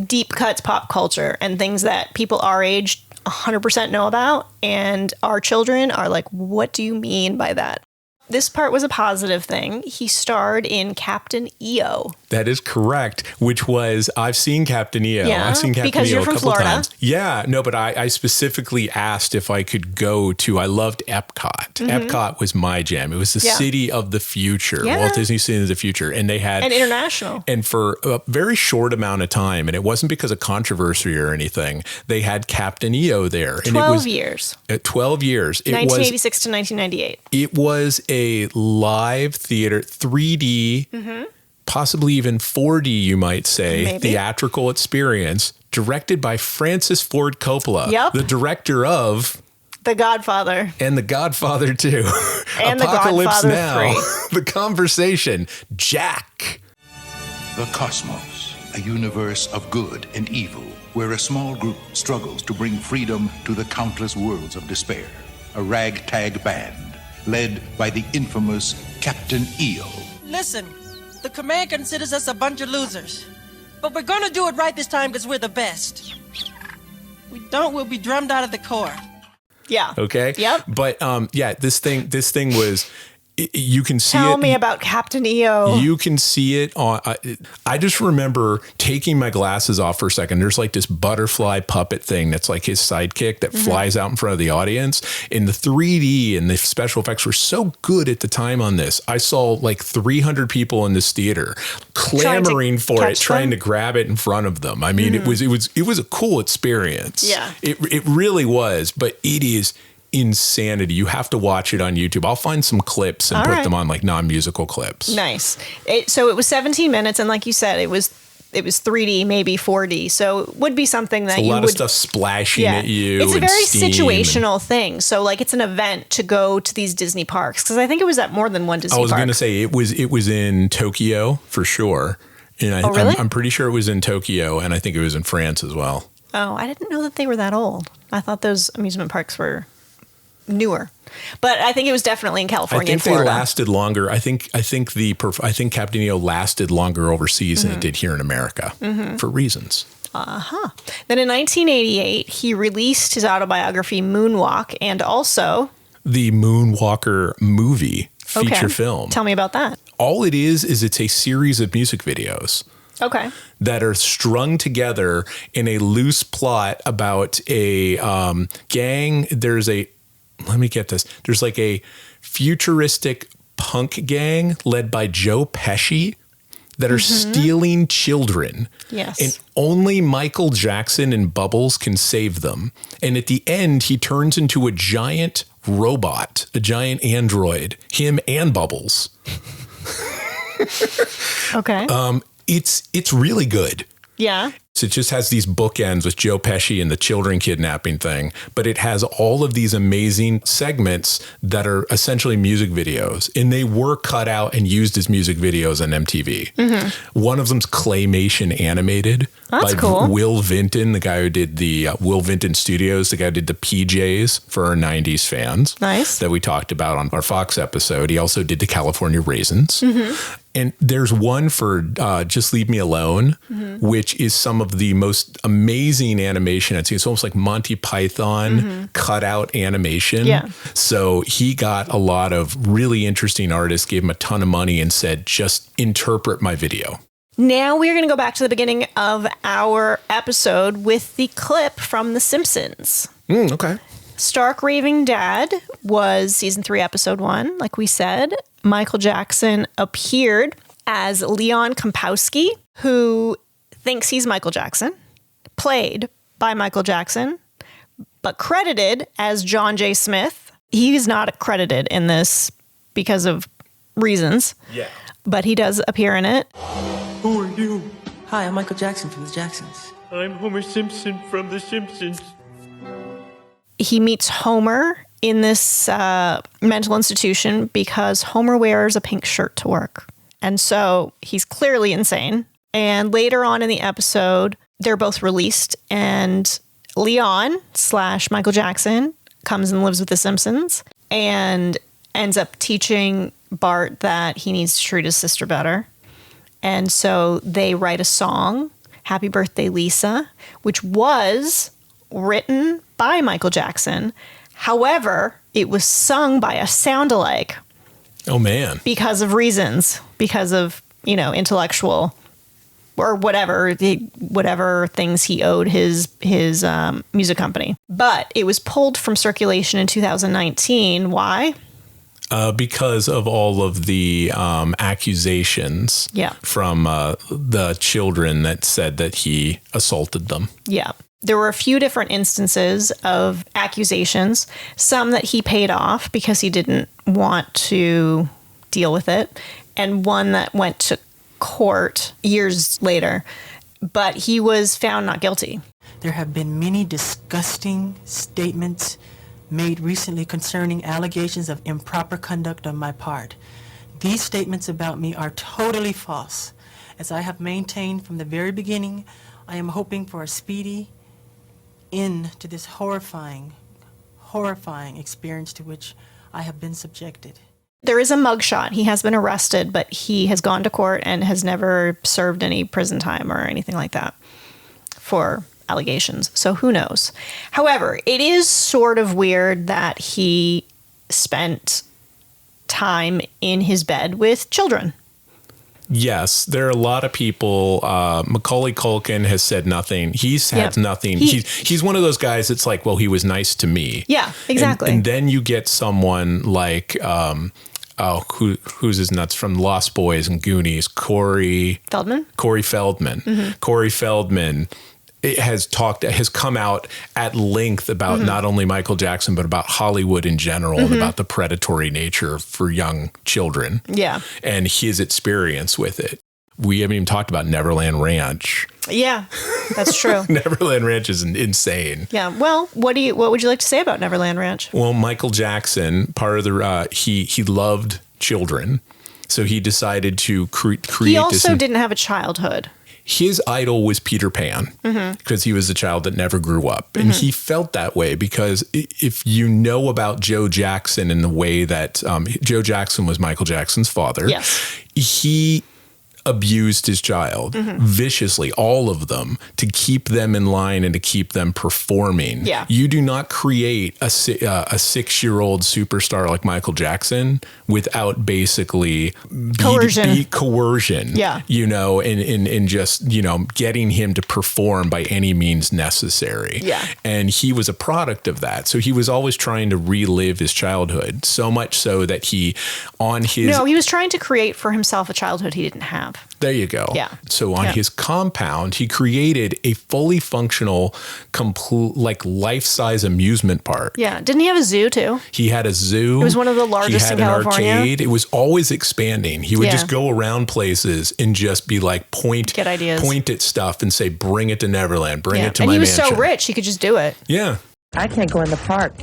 [SPEAKER 10] deep cuts pop culture and things that people our age 100% know about. And our children are like, what do you mean by that? This part was a positive thing. He starred in Captain EO.
[SPEAKER 9] That is correct, which was, I've seen Captain EO.
[SPEAKER 10] Yeah,
[SPEAKER 9] I've seen Captain
[SPEAKER 10] because
[SPEAKER 9] EO
[SPEAKER 10] you're
[SPEAKER 9] a
[SPEAKER 10] from
[SPEAKER 9] couple
[SPEAKER 10] Florida.
[SPEAKER 9] times. Yeah, no, but I specifically asked if I could go to, I loved Epcot.
[SPEAKER 10] Mhm.
[SPEAKER 9] Epcot was my jam. It was the city of the future.
[SPEAKER 10] Yeah.
[SPEAKER 9] Walt Disney City of the future. And they had...
[SPEAKER 10] And international.
[SPEAKER 9] And for a very short amount of time, and it wasn't because of controversy or anything, they had Captain EO there.
[SPEAKER 10] 12 years.
[SPEAKER 9] 12 years.
[SPEAKER 10] 1986 to 1998.
[SPEAKER 9] It was a live theater, 3D possibly even 4D, you might say,
[SPEAKER 10] Maybe.
[SPEAKER 9] theatrical experience, directed by Francis Ford Coppola,
[SPEAKER 10] Yep.
[SPEAKER 9] the director of
[SPEAKER 10] The Godfather.
[SPEAKER 9] and The Godfather 2.
[SPEAKER 10] And The
[SPEAKER 9] Apocalypse
[SPEAKER 10] Godfather
[SPEAKER 9] Now.
[SPEAKER 10] 3.
[SPEAKER 9] The Conversation. Jack.
[SPEAKER 1] The cosmos, a universe of good and evil, where a small group struggles to bring freedom to the countless worlds of despair. A ragtag band, led by the infamous Captain EO.
[SPEAKER 22] Listen, the command considers us a bunch of losers. But we're gonna do it right this time because we're the best. We don't, we'll be drummed out of the Corps.
[SPEAKER 10] Yeah.
[SPEAKER 9] Okay.
[SPEAKER 10] Yep.
[SPEAKER 9] But this thing was, you can see
[SPEAKER 10] Tell
[SPEAKER 9] it.
[SPEAKER 10] me about Captain EO.
[SPEAKER 9] You can see it on. I just remember taking my glasses off for a second. There's like this butterfly puppet thing that's like his sidekick that flies out in front of the audience. And the 3D and the special effects were so good at the time on this. I saw like 300 people in this theater clamoring for it, trying to grab it in front of them. I mean, it was a cool experience.
[SPEAKER 10] Yeah.
[SPEAKER 9] It really was. But it is insanity. You have to watch it on YouTube. I'll find some clips and
[SPEAKER 10] All
[SPEAKER 9] put
[SPEAKER 10] right.
[SPEAKER 9] them on like non-musical clips.
[SPEAKER 10] Nice. So it was 17 minutes, and like you said, it was 3D, maybe 4D. So it would be something that
[SPEAKER 9] It's a
[SPEAKER 10] you
[SPEAKER 9] lot
[SPEAKER 10] would,
[SPEAKER 9] of stuff splashing at you.
[SPEAKER 10] It's a
[SPEAKER 9] and
[SPEAKER 10] very
[SPEAKER 9] steam
[SPEAKER 10] situational thing. So like it's an event to go to these Disney parks, because I think it was at more than one Disney
[SPEAKER 9] I was
[SPEAKER 10] park.
[SPEAKER 9] going to say it was in Tokyo for sure. And
[SPEAKER 10] really?
[SPEAKER 9] I'm pretty sure it was in Tokyo, and I think it was in France as well.
[SPEAKER 10] Oh, I didn't know that they were that old. I thought those amusement parks were newer, but I think it was definitely in California.
[SPEAKER 9] I think
[SPEAKER 10] and Florida.
[SPEAKER 9] they lasted longer. I think Captain EO lasted longer overseas than it did here in America for reasons.
[SPEAKER 10] Then in 1988, he released his autobiography Moonwalk, and also
[SPEAKER 9] The Moonwalker movie feature film.
[SPEAKER 10] Tell me about that.
[SPEAKER 9] All it is it's a series of music videos
[SPEAKER 10] Okay.
[SPEAKER 9] that are strung together in a loose plot about a gang. Let me get this. There's like a futuristic punk gang led by Joe Pesci that are stealing children.
[SPEAKER 10] Yes.
[SPEAKER 9] And only Michael Jackson and Bubbles can save them. And at the end, he turns into a giant robot, a giant android, him and Bubbles.
[SPEAKER 10] Okay.
[SPEAKER 9] It's really good.
[SPEAKER 10] Yeah.
[SPEAKER 9] So it just has these bookends with Joe Pesci and the children kidnapping thing, but it has all of these amazing segments that are essentially music videos, and they were cut out and used as music videos on MTV. One of them's claymation animated
[SPEAKER 10] That's
[SPEAKER 9] by
[SPEAKER 10] cool.
[SPEAKER 9] Will Vinton, the guy who did the Will Vinton Studios, the guy who did the PJs for our 90s fans.
[SPEAKER 10] Nice.
[SPEAKER 9] That we talked about on our Fox episode. He also did the California Raisins. And there's one for Just Leave Me Alone, which is some of the most amazing animation I've seen. It's almost like Monty Python cut out animation.
[SPEAKER 10] Yeah.
[SPEAKER 9] So he got a lot of really interesting artists, gave him a ton of money and said, just interpret my video.
[SPEAKER 10] Now we're going to go back to the beginning of our episode with the clip from The Simpsons.
[SPEAKER 9] Okay.
[SPEAKER 10] Stark Raving Dad was season 3, episode 1. Like we said, Michael Jackson appeared as Leon Kompowski, who thinks he's Michael Jackson, played by Michael Jackson, but credited as John J. Smith. He is not credited in this because of reasons.
[SPEAKER 9] Yeah.
[SPEAKER 10] But he does appear in it.
[SPEAKER 8] Who are you?
[SPEAKER 22] Hi, I'm Michael Jackson from the Jacksons.
[SPEAKER 8] I'm Homer Simpson from The Simpsons.
[SPEAKER 10] He meets Homer in this mental institution because Homer wears a pink shirt to work. And so he's clearly insane. And later on in the episode, they're both released, and Leon / Michael Jackson comes and lives with the Simpsons and ends up teaching Bart that he needs to treat his sister better. And so they write a song, Happy Birthday, Lisa, which was written by Michael Jackson. However, it was sung by a sound-alike.
[SPEAKER 9] Oh, man.
[SPEAKER 10] Because of reasons, because of, intellectual or whatever things he owed his music company. But it was pulled from circulation in 2019. Why?
[SPEAKER 9] Because of all of the accusations from the children that said that he assaulted them.
[SPEAKER 10] Yeah. There were a few different instances of accusations, some that he paid off because he didn't want to deal with it, and one that went to court years later, but he was found not guilty.
[SPEAKER 3] There have been many disgusting statements made recently concerning allegations of improper conduct on my part. These statements about me are totally false. As I have maintained from the very beginning, I am hoping for a speedy end to this horrifying experience to which I have been subjected.
[SPEAKER 10] There is a mugshot. He has been arrested, but he has gone to court and has never served any prison time or anything like that for allegations. So who knows? However, it is sort of weird that he spent time in his bed with children.
[SPEAKER 9] Yes, there are a lot of people. Macaulay Culkin has said nothing. He's had nothing. He's one of those guys that's like, well, he was nice to me.
[SPEAKER 10] Yeah, exactly.
[SPEAKER 9] And then you get someone like, who's his nuts from Lost Boys and Goonies? Corey Feldman.
[SPEAKER 10] Mm-hmm.
[SPEAKER 9] Corey Feldman has come out at length about not only Michael Jackson, but about Hollywood in general and about the predatory nature for young children.
[SPEAKER 10] Yeah.
[SPEAKER 9] And his experience with it. We haven't even talked about Neverland Ranch.
[SPEAKER 10] Yeah, that's true.
[SPEAKER 9] Neverland Ranch is insane.
[SPEAKER 10] Yeah. Well, what would you like to say about Neverland Ranch?
[SPEAKER 9] Well, Michael Jackson, part of the he loved children, so he decided to create.
[SPEAKER 10] He also didn't have a childhood.
[SPEAKER 9] His idol was Peter Pan because he was a child that never grew up. And he felt that way because if you know about Joe Jackson in the way that Joe Jackson was Michael Jackson's father, he abused his child viciously, all of them, to keep them in line and to keep them performing.
[SPEAKER 10] Yeah.
[SPEAKER 9] You do not create a 6-year-old superstar like Michael Jackson without basically coercion.
[SPEAKER 10] Yeah.
[SPEAKER 9] You know, and just, you know, getting him to perform by any means necessary.
[SPEAKER 10] Yeah.
[SPEAKER 9] And he was a product of that. So he was always trying to relive his childhood, so much so that he was
[SPEAKER 10] trying to create for himself a childhood he didn't have.
[SPEAKER 9] There you go.
[SPEAKER 10] Yeah.
[SPEAKER 9] So on his compound, he created a fully functional, complete, like life-size amusement park.
[SPEAKER 10] Yeah. Didn't he have a zoo too?
[SPEAKER 9] He had a zoo.
[SPEAKER 10] It was one of the largest in California.
[SPEAKER 9] He had an arcade. It was always expanding. He would just go around places and just be like, point at stuff and say, bring it to Neverland, bring it to my mansion.
[SPEAKER 10] And he was so rich, he could just do it.
[SPEAKER 9] Yeah.
[SPEAKER 4] I can't go in the park,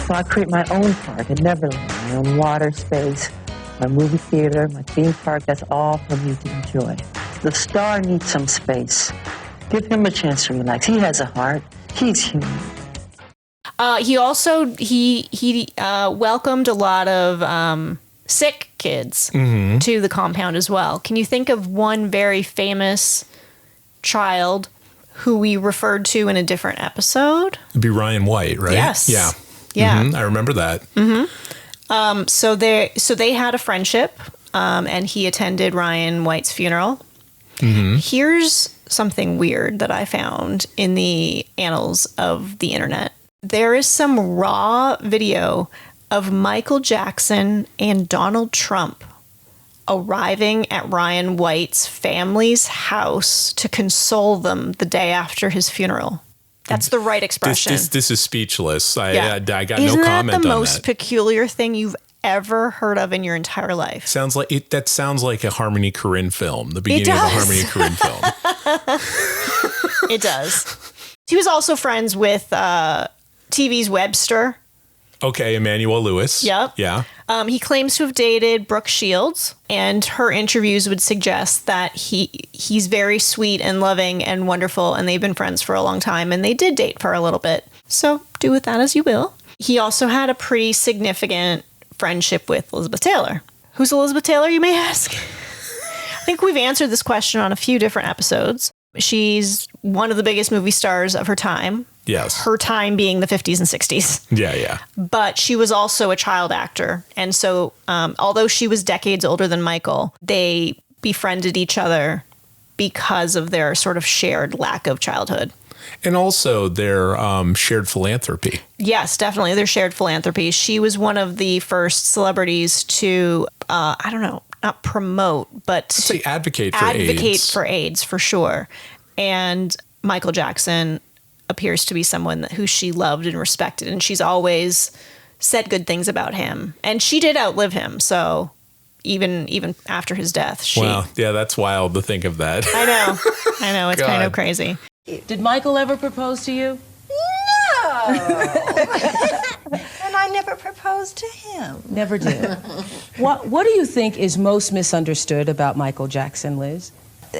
[SPEAKER 4] so I create my own park at Neverland, my own water space, my movie theater, my theme park. That's all for me to enjoy. The star needs some space. Give him a chance to relax. He has a heart. He's human.
[SPEAKER 10] He also welcomed a lot of sick kids to the compound as well. Can you think of one very famous child who we referred to in a different episode?
[SPEAKER 9] It'd be Ryan White, right?
[SPEAKER 10] Yes.
[SPEAKER 9] Yeah.
[SPEAKER 10] Yeah.
[SPEAKER 9] I remember that.
[SPEAKER 10] So they had a friendship, and he attended Ryan White's funeral. Here's something weird that I found in the annals of the internet. There is some raw video of Michael Jackson and Donald Trump arriving at Ryan White's family's house to console them the day after his funeral. That's the right expression.
[SPEAKER 9] This is speechless. I got
[SPEAKER 10] Isn't
[SPEAKER 9] no comment on that.
[SPEAKER 10] Isn't that the most peculiar thing you've ever heard of in your entire life?
[SPEAKER 9] Sounds like it. That sounds like a Harmony Korine film. The beginning of a Harmony Korine film.
[SPEAKER 10] It does. He was also friends with TV's Webster.
[SPEAKER 9] Okay, Emmanuel Lewis.
[SPEAKER 10] Yep.
[SPEAKER 9] Yeah.
[SPEAKER 10] He claims to have dated Brooke Shields, and her interviews would suggest that he's very sweet and loving and wonderful, and they've been friends for a long time, and they did date for a little bit. So do with that as you will. He also had a pretty significant friendship with Elizabeth Taylor. Who's Elizabeth Taylor, you may ask? I think we've answered this question on a few different episodes. She's one of the biggest movie stars of her time.
[SPEAKER 9] Yes.
[SPEAKER 10] Her time being the 50s and 60s.
[SPEAKER 9] Yeah.
[SPEAKER 10] But she was also a child actor. And so although she was decades older than Michael, they befriended each other because of their sort of shared lack of childhood.
[SPEAKER 9] And also their shared philanthropy.
[SPEAKER 10] Yes, definitely. Their shared philanthropy. She was one of the first celebrities to, not promote, but
[SPEAKER 9] to advocate
[SPEAKER 10] for AIDS, for sure. And Michael Jackson appears to be someone who she loved and respected, and she's always said good things about him. And she did outlive him, so even after his death.
[SPEAKER 9] Wow. Yeah, that's wild to think of that.
[SPEAKER 10] I know. It's kind of crazy.
[SPEAKER 19] Did Michael ever propose to you?
[SPEAKER 5] No. And I never proposed to him.
[SPEAKER 19] Never did. What do you think is most misunderstood about Michael Jackson, Liz?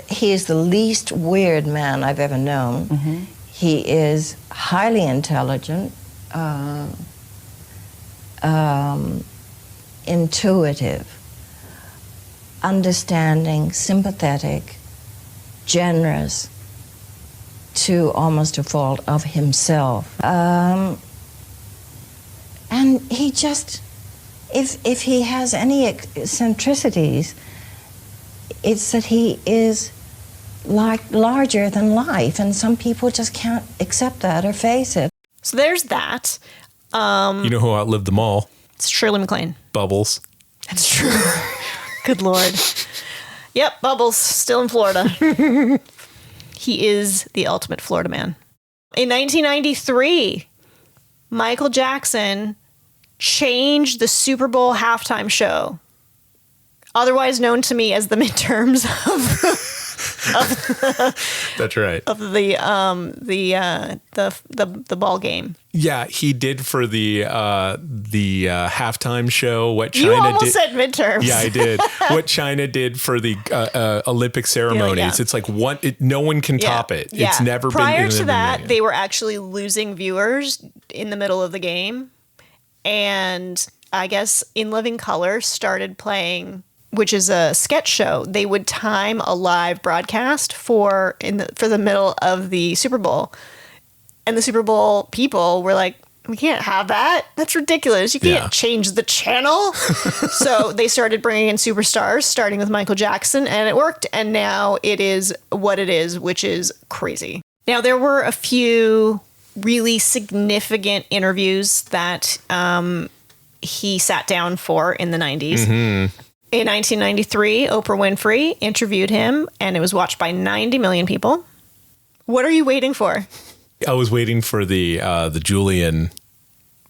[SPEAKER 5] He is the least weird man I've ever known.
[SPEAKER 19] Mm-hmm.
[SPEAKER 5] He is highly intelligent, intuitive, understanding, sympathetic, generous, to almost a fault of himself. And he just, if he has any eccentricities, it's that he is like larger than life, and some people just can't accept that or face it.
[SPEAKER 10] So there's that.
[SPEAKER 9] You know who outlived them all?
[SPEAKER 10] It's Shirley MacLaine.
[SPEAKER 9] Bubbles.
[SPEAKER 10] That's true. Good Lord. Yep, Bubbles, still in Florida. He is the ultimate Florida man. In 1993, Michael Jackson changed the Super Bowl halftime show, otherwise known to me as the midterms
[SPEAKER 9] That's right.
[SPEAKER 10] of the ball game.
[SPEAKER 9] Yeah, he did for the halftime show what China
[SPEAKER 10] You almost
[SPEAKER 9] did.
[SPEAKER 10] said midterms.
[SPEAKER 9] Yeah, I did. What China did for the Olympic ceremonies.
[SPEAKER 10] Yeah.
[SPEAKER 9] It's like no one can top it.
[SPEAKER 10] Yeah.
[SPEAKER 9] It's never
[SPEAKER 10] Prior
[SPEAKER 9] been.
[SPEAKER 10] to that, they were actually losing viewers in the middle of the game, and I guess In Living Color started playing, which is a sketch show. They would time a live broadcast for the middle of the Super Bowl. And the Super Bowl people were like, we can't have that. That's ridiculous. You can't change the channel. So they started bringing in superstars, starting with Michael Jackson, and it worked. And now it is what it is, which is crazy. Now, there were a few really significant interviews that he sat down for in the 90s.
[SPEAKER 9] Mm-hmm.
[SPEAKER 10] In 1993, Oprah Winfrey interviewed him, and it was watched by 90 million people. What are you waiting for?
[SPEAKER 9] I was waiting for the Julian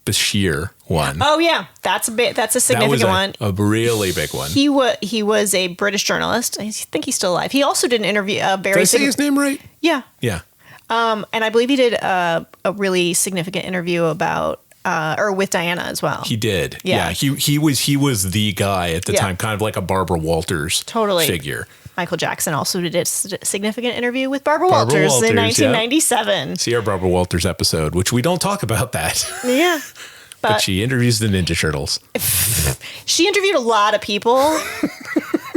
[SPEAKER 9] Bashir one.
[SPEAKER 10] Oh yeah, that's a significant one.
[SPEAKER 9] A really big one.
[SPEAKER 10] He was a British journalist. I think he's still alive. He also did an interview.
[SPEAKER 9] Did I say his name right?
[SPEAKER 10] Yeah.
[SPEAKER 9] Yeah.
[SPEAKER 10] And I believe he did a really significant interview about or with Diana as well.
[SPEAKER 9] He did.
[SPEAKER 10] Yeah.
[SPEAKER 9] He was the guy at the
[SPEAKER 10] Yeah.
[SPEAKER 9] time, kind of like a Barbara Walters figure.
[SPEAKER 10] Michael Jackson also did a significant interview with Barbara Walters in 1997.
[SPEAKER 9] Yeah. See our Barbara Walters episode, which we don't talk about that.
[SPEAKER 10] Yeah.
[SPEAKER 9] But she interviews the Ninja Turtles.
[SPEAKER 10] She interviewed a lot of people.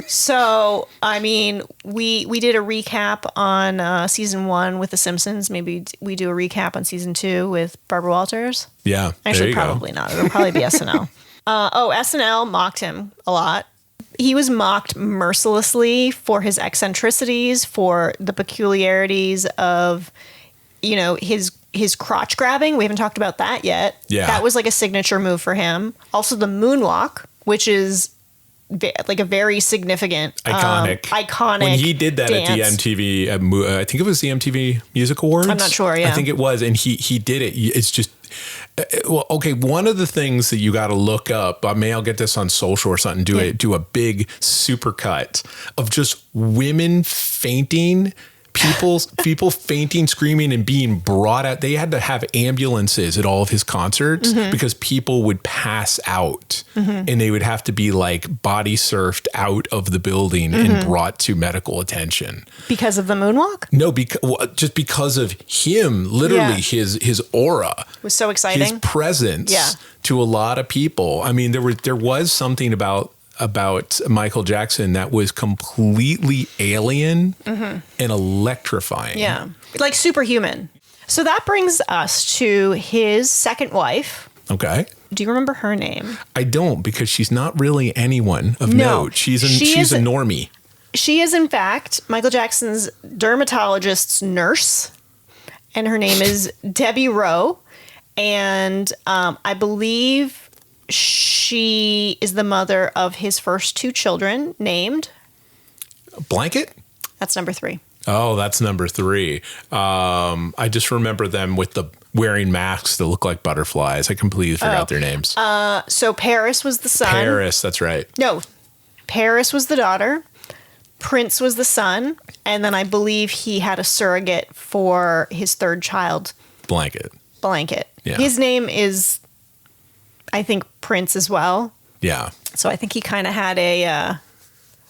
[SPEAKER 10] So, I mean, we did a recap on season 1 with The Simpsons. Maybe we do a recap on season 2 with Barbara Walters.
[SPEAKER 9] Yeah.
[SPEAKER 10] Actually, probably not. It'll probably be SNL. SNL mocked him a lot. He was mocked mercilessly for his eccentricities, for the peculiarities of, his crotch grabbing. We haven't talked about that yet.
[SPEAKER 9] Yeah.
[SPEAKER 10] That was like a signature move for him. Also the moonwalk, which is like a very significant, iconic.
[SPEAKER 9] When he did that
[SPEAKER 10] dance.
[SPEAKER 9] at the MTV, I think it was the MTV Music Awards.
[SPEAKER 10] I'm not sure. Yeah,
[SPEAKER 9] I think it was, and he did it. It's just. Well, okay. One of the things that you got to look up, I'll get this on social or something. Do a big supercut of just women fainting, people fainting, screaming, and being brought out. They had to have ambulances at all of his concerts because people would pass out, and they would have to be like body surfed out of the building and brought to medical attention
[SPEAKER 10] because of the moonwalk.
[SPEAKER 9] No, just because of him. Literally, his aura
[SPEAKER 10] was so exciting.
[SPEAKER 9] His presence to a lot of people. I mean, there was something about Michael Jackson that was completely alien and electrifying.
[SPEAKER 10] Yeah, like superhuman. So that brings us to his second wife.
[SPEAKER 9] Okay.
[SPEAKER 10] Do you remember her name?
[SPEAKER 9] I don't, because she's not really anyone of note. She's a normie.
[SPEAKER 10] She is, in fact, Michael Jackson's dermatologist's nurse, and her name is Debbie Rowe. And I believe she is the mother of his first 2 children, named
[SPEAKER 9] Blanket?
[SPEAKER 10] That's number 3.
[SPEAKER 9] Oh, that's number 3. I just remember them with the wearing masks that look like butterflies. I completely forgot their names.
[SPEAKER 10] So Paris was the son.
[SPEAKER 9] Paris, that's right.
[SPEAKER 10] No, Paris was the daughter, Prince was the son, and then I believe he had a surrogate for his third child.
[SPEAKER 9] Blanket.
[SPEAKER 10] Yeah. His name is, I think, Prince as well.
[SPEAKER 9] Yeah.
[SPEAKER 10] So I think he kind of had a,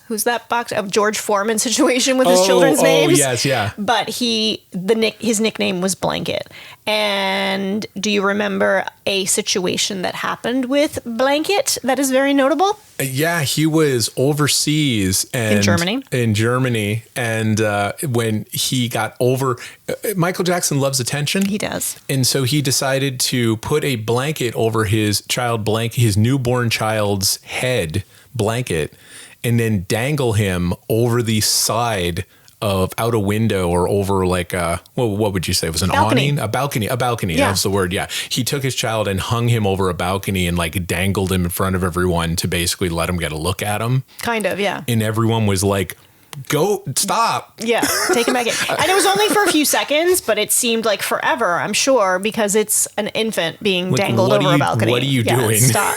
[SPEAKER 10] who's that box of George Foreman situation with his children's names?
[SPEAKER 9] Oh, yes, yeah.
[SPEAKER 10] But his nickname was Blanket. And do you remember a situation that happened with Blanket that is very notable?
[SPEAKER 9] Yeah, he was overseas and in Germany, and when he got over, Michael Jackson loves attention.
[SPEAKER 10] He does,
[SPEAKER 9] and so he decided to put a blanket over his newborn child's head, blanket, and then dangle him over the side of out a window or over like what would you say? It was an awning? A balcony. Yeah. That's the word. Yeah. He took his child and hung him over a balcony and like dangled him in front of everyone to basically let him get a look at him.
[SPEAKER 10] Kind of, yeah.
[SPEAKER 9] And everyone was like, go, stop.
[SPEAKER 10] Yeah, take him back in. And it was only for a few seconds, but it seemed like forever, I'm sure, because it's an infant being dangled over a balcony.
[SPEAKER 9] What are you doing?
[SPEAKER 10] Stop.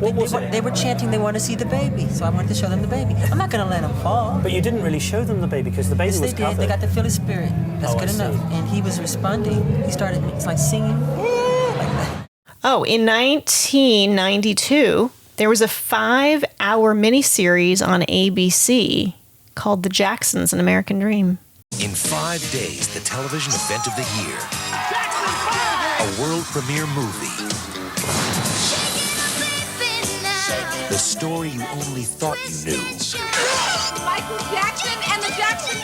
[SPEAKER 2] They were chanting they want to see the baby, so I wanted to show them the baby. I'm not going to let them fall.
[SPEAKER 6] But you didn't really show them the baby because the baby was covered.
[SPEAKER 2] They got to feel his spirit. That's good enough. And he was responding. He started singing like that.
[SPEAKER 10] Oh, in 1992, there was a 5-hour miniseries on ABC called The Jacksons, An American Dream.
[SPEAKER 23] In 5 days, the television event of the year. A world premiere movie. The story you only thought you knew.
[SPEAKER 14] Michael Jackson and the Jackson 5.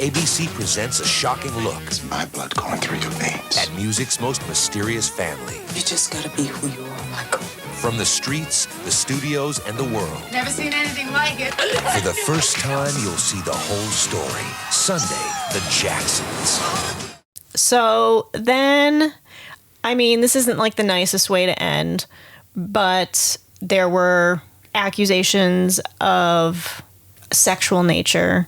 [SPEAKER 23] ABC presents a shocking look.
[SPEAKER 1] It's my blood going through your veins.
[SPEAKER 23] At music's most mysterious family.
[SPEAKER 2] You just gotta be who you are, Michael.
[SPEAKER 23] From the streets, the studios, and the world.
[SPEAKER 14] Never seen anything like it.
[SPEAKER 23] For the first time, you'll see the whole story. Sunday, The Jacksons.
[SPEAKER 10] So then, I mean, this isn't like the nicest way to end, but there were accusations of sexual nature.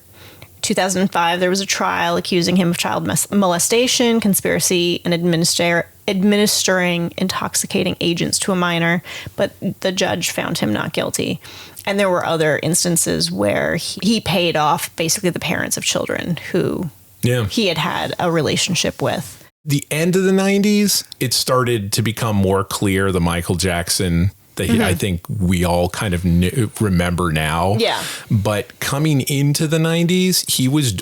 [SPEAKER 10] 2005, there was a trial accusing him of child molestation, conspiracy, and administering intoxicating agents to a minor, but the judge found him not guilty. And there were other instances where he paid off basically the parents of children who he had a relationship with.
[SPEAKER 9] The end of the 90s, it started to become more clear, the Michael Jackson that I think we all kind of remember now.
[SPEAKER 10] Yeah.
[SPEAKER 9] But coming into the 90s, he was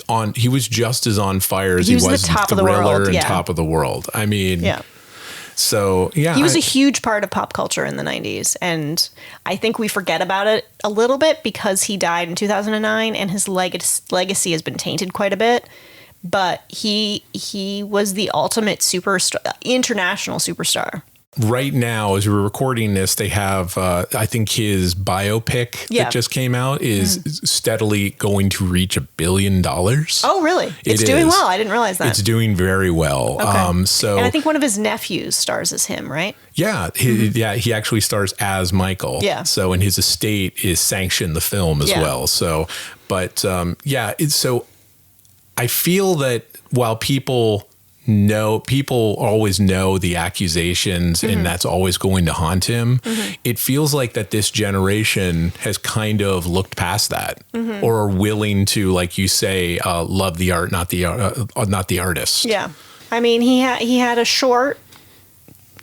[SPEAKER 9] just as on fire as he was
[SPEAKER 10] the top of the world.
[SPEAKER 9] And Top of the World. I mean, so yeah.
[SPEAKER 10] He was a huge part of pop culture in the 90s. And I think we forget about it a little bit because he died in 2009 and his legacy has been tainted quite a bit. But he was the ultimate superstar, international superstar.
[SPEAKER 9] Right now, as we're recording this, they have, I think his biopic that just came out is steadily going to reach $1 billion.
[SPEAKER 10] Oh, really? It's doing well. I didn't realize that.
[SPEAKER 9] It's doing very well.
[SPEAKER 10] Okay.
[SPEAKER 9] And
[SPEAKER 10] I think one of his nephews stars as him, right?
[SPEAKER 9] Yeah. He actually stars as Michael.
[SPEAKER 10] Yeah.
[SPEAKER 9] So, and his estate is sanctioned the film as well. So, but so I feel that while people always know the accusations and that's always going to haunt him. It feels like that this generation has kind of looked past that or are willing to, like you say, love the art, not the artist.
[SPEAKER 10] Yeah. I mean, he had a short,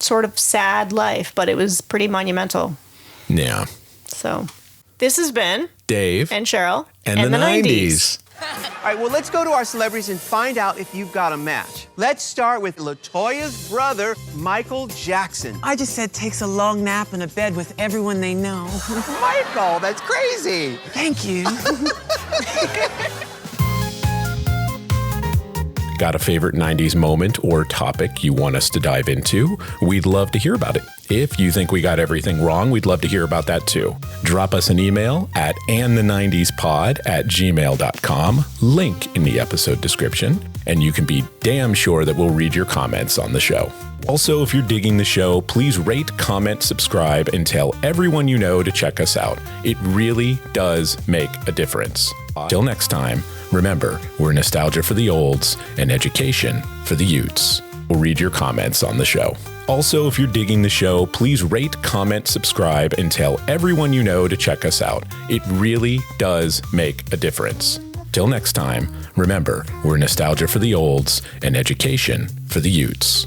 [SPEAKER 10] sort of sad life, but it was pretty monumental.
[SPEAKER 9] Yeah.
[SPEAKER 10] So this has been
[SPEAKER 9] Dave
[SPEAKER 10] and Cheryl
[SPEAKER 9] and the 90s.
[SPEAKER 24] All right, well, let's go to our celebrities and find out if you've got a match. Let's start with LaToya's brother, Michael Jackson.
[SPEAKER 25] I just said takes a long nap in a bed with everyone they know.
[SPEAKER 24] Michael, that's crazy.
[SPEAKER 25] Thank you.
[SPEAKER 9] Got a favorite 90s moment or topic you want us to dive into? We'd love to hear about it. If you think we got everything wrong, we'd love to hear about that too. Drop us an email at andthe90spod@gmail.com, link in the episode description, and you can be damn sure that we'll read your comments on the show. Also, if you're digging the show, please rate, comment, subscribe, and tell everyone you know to check us out. It really does make a difference. Till next time, remember, we're nostalgia for the olds and education for the youths. We'll read your comments on the show. Also, if you're digging the show, please rate, comment, subscribe, and tell everyone you know to check us out. It really does make a difference. Till next time, remember, we're nostalgia for the olds and education for the youths.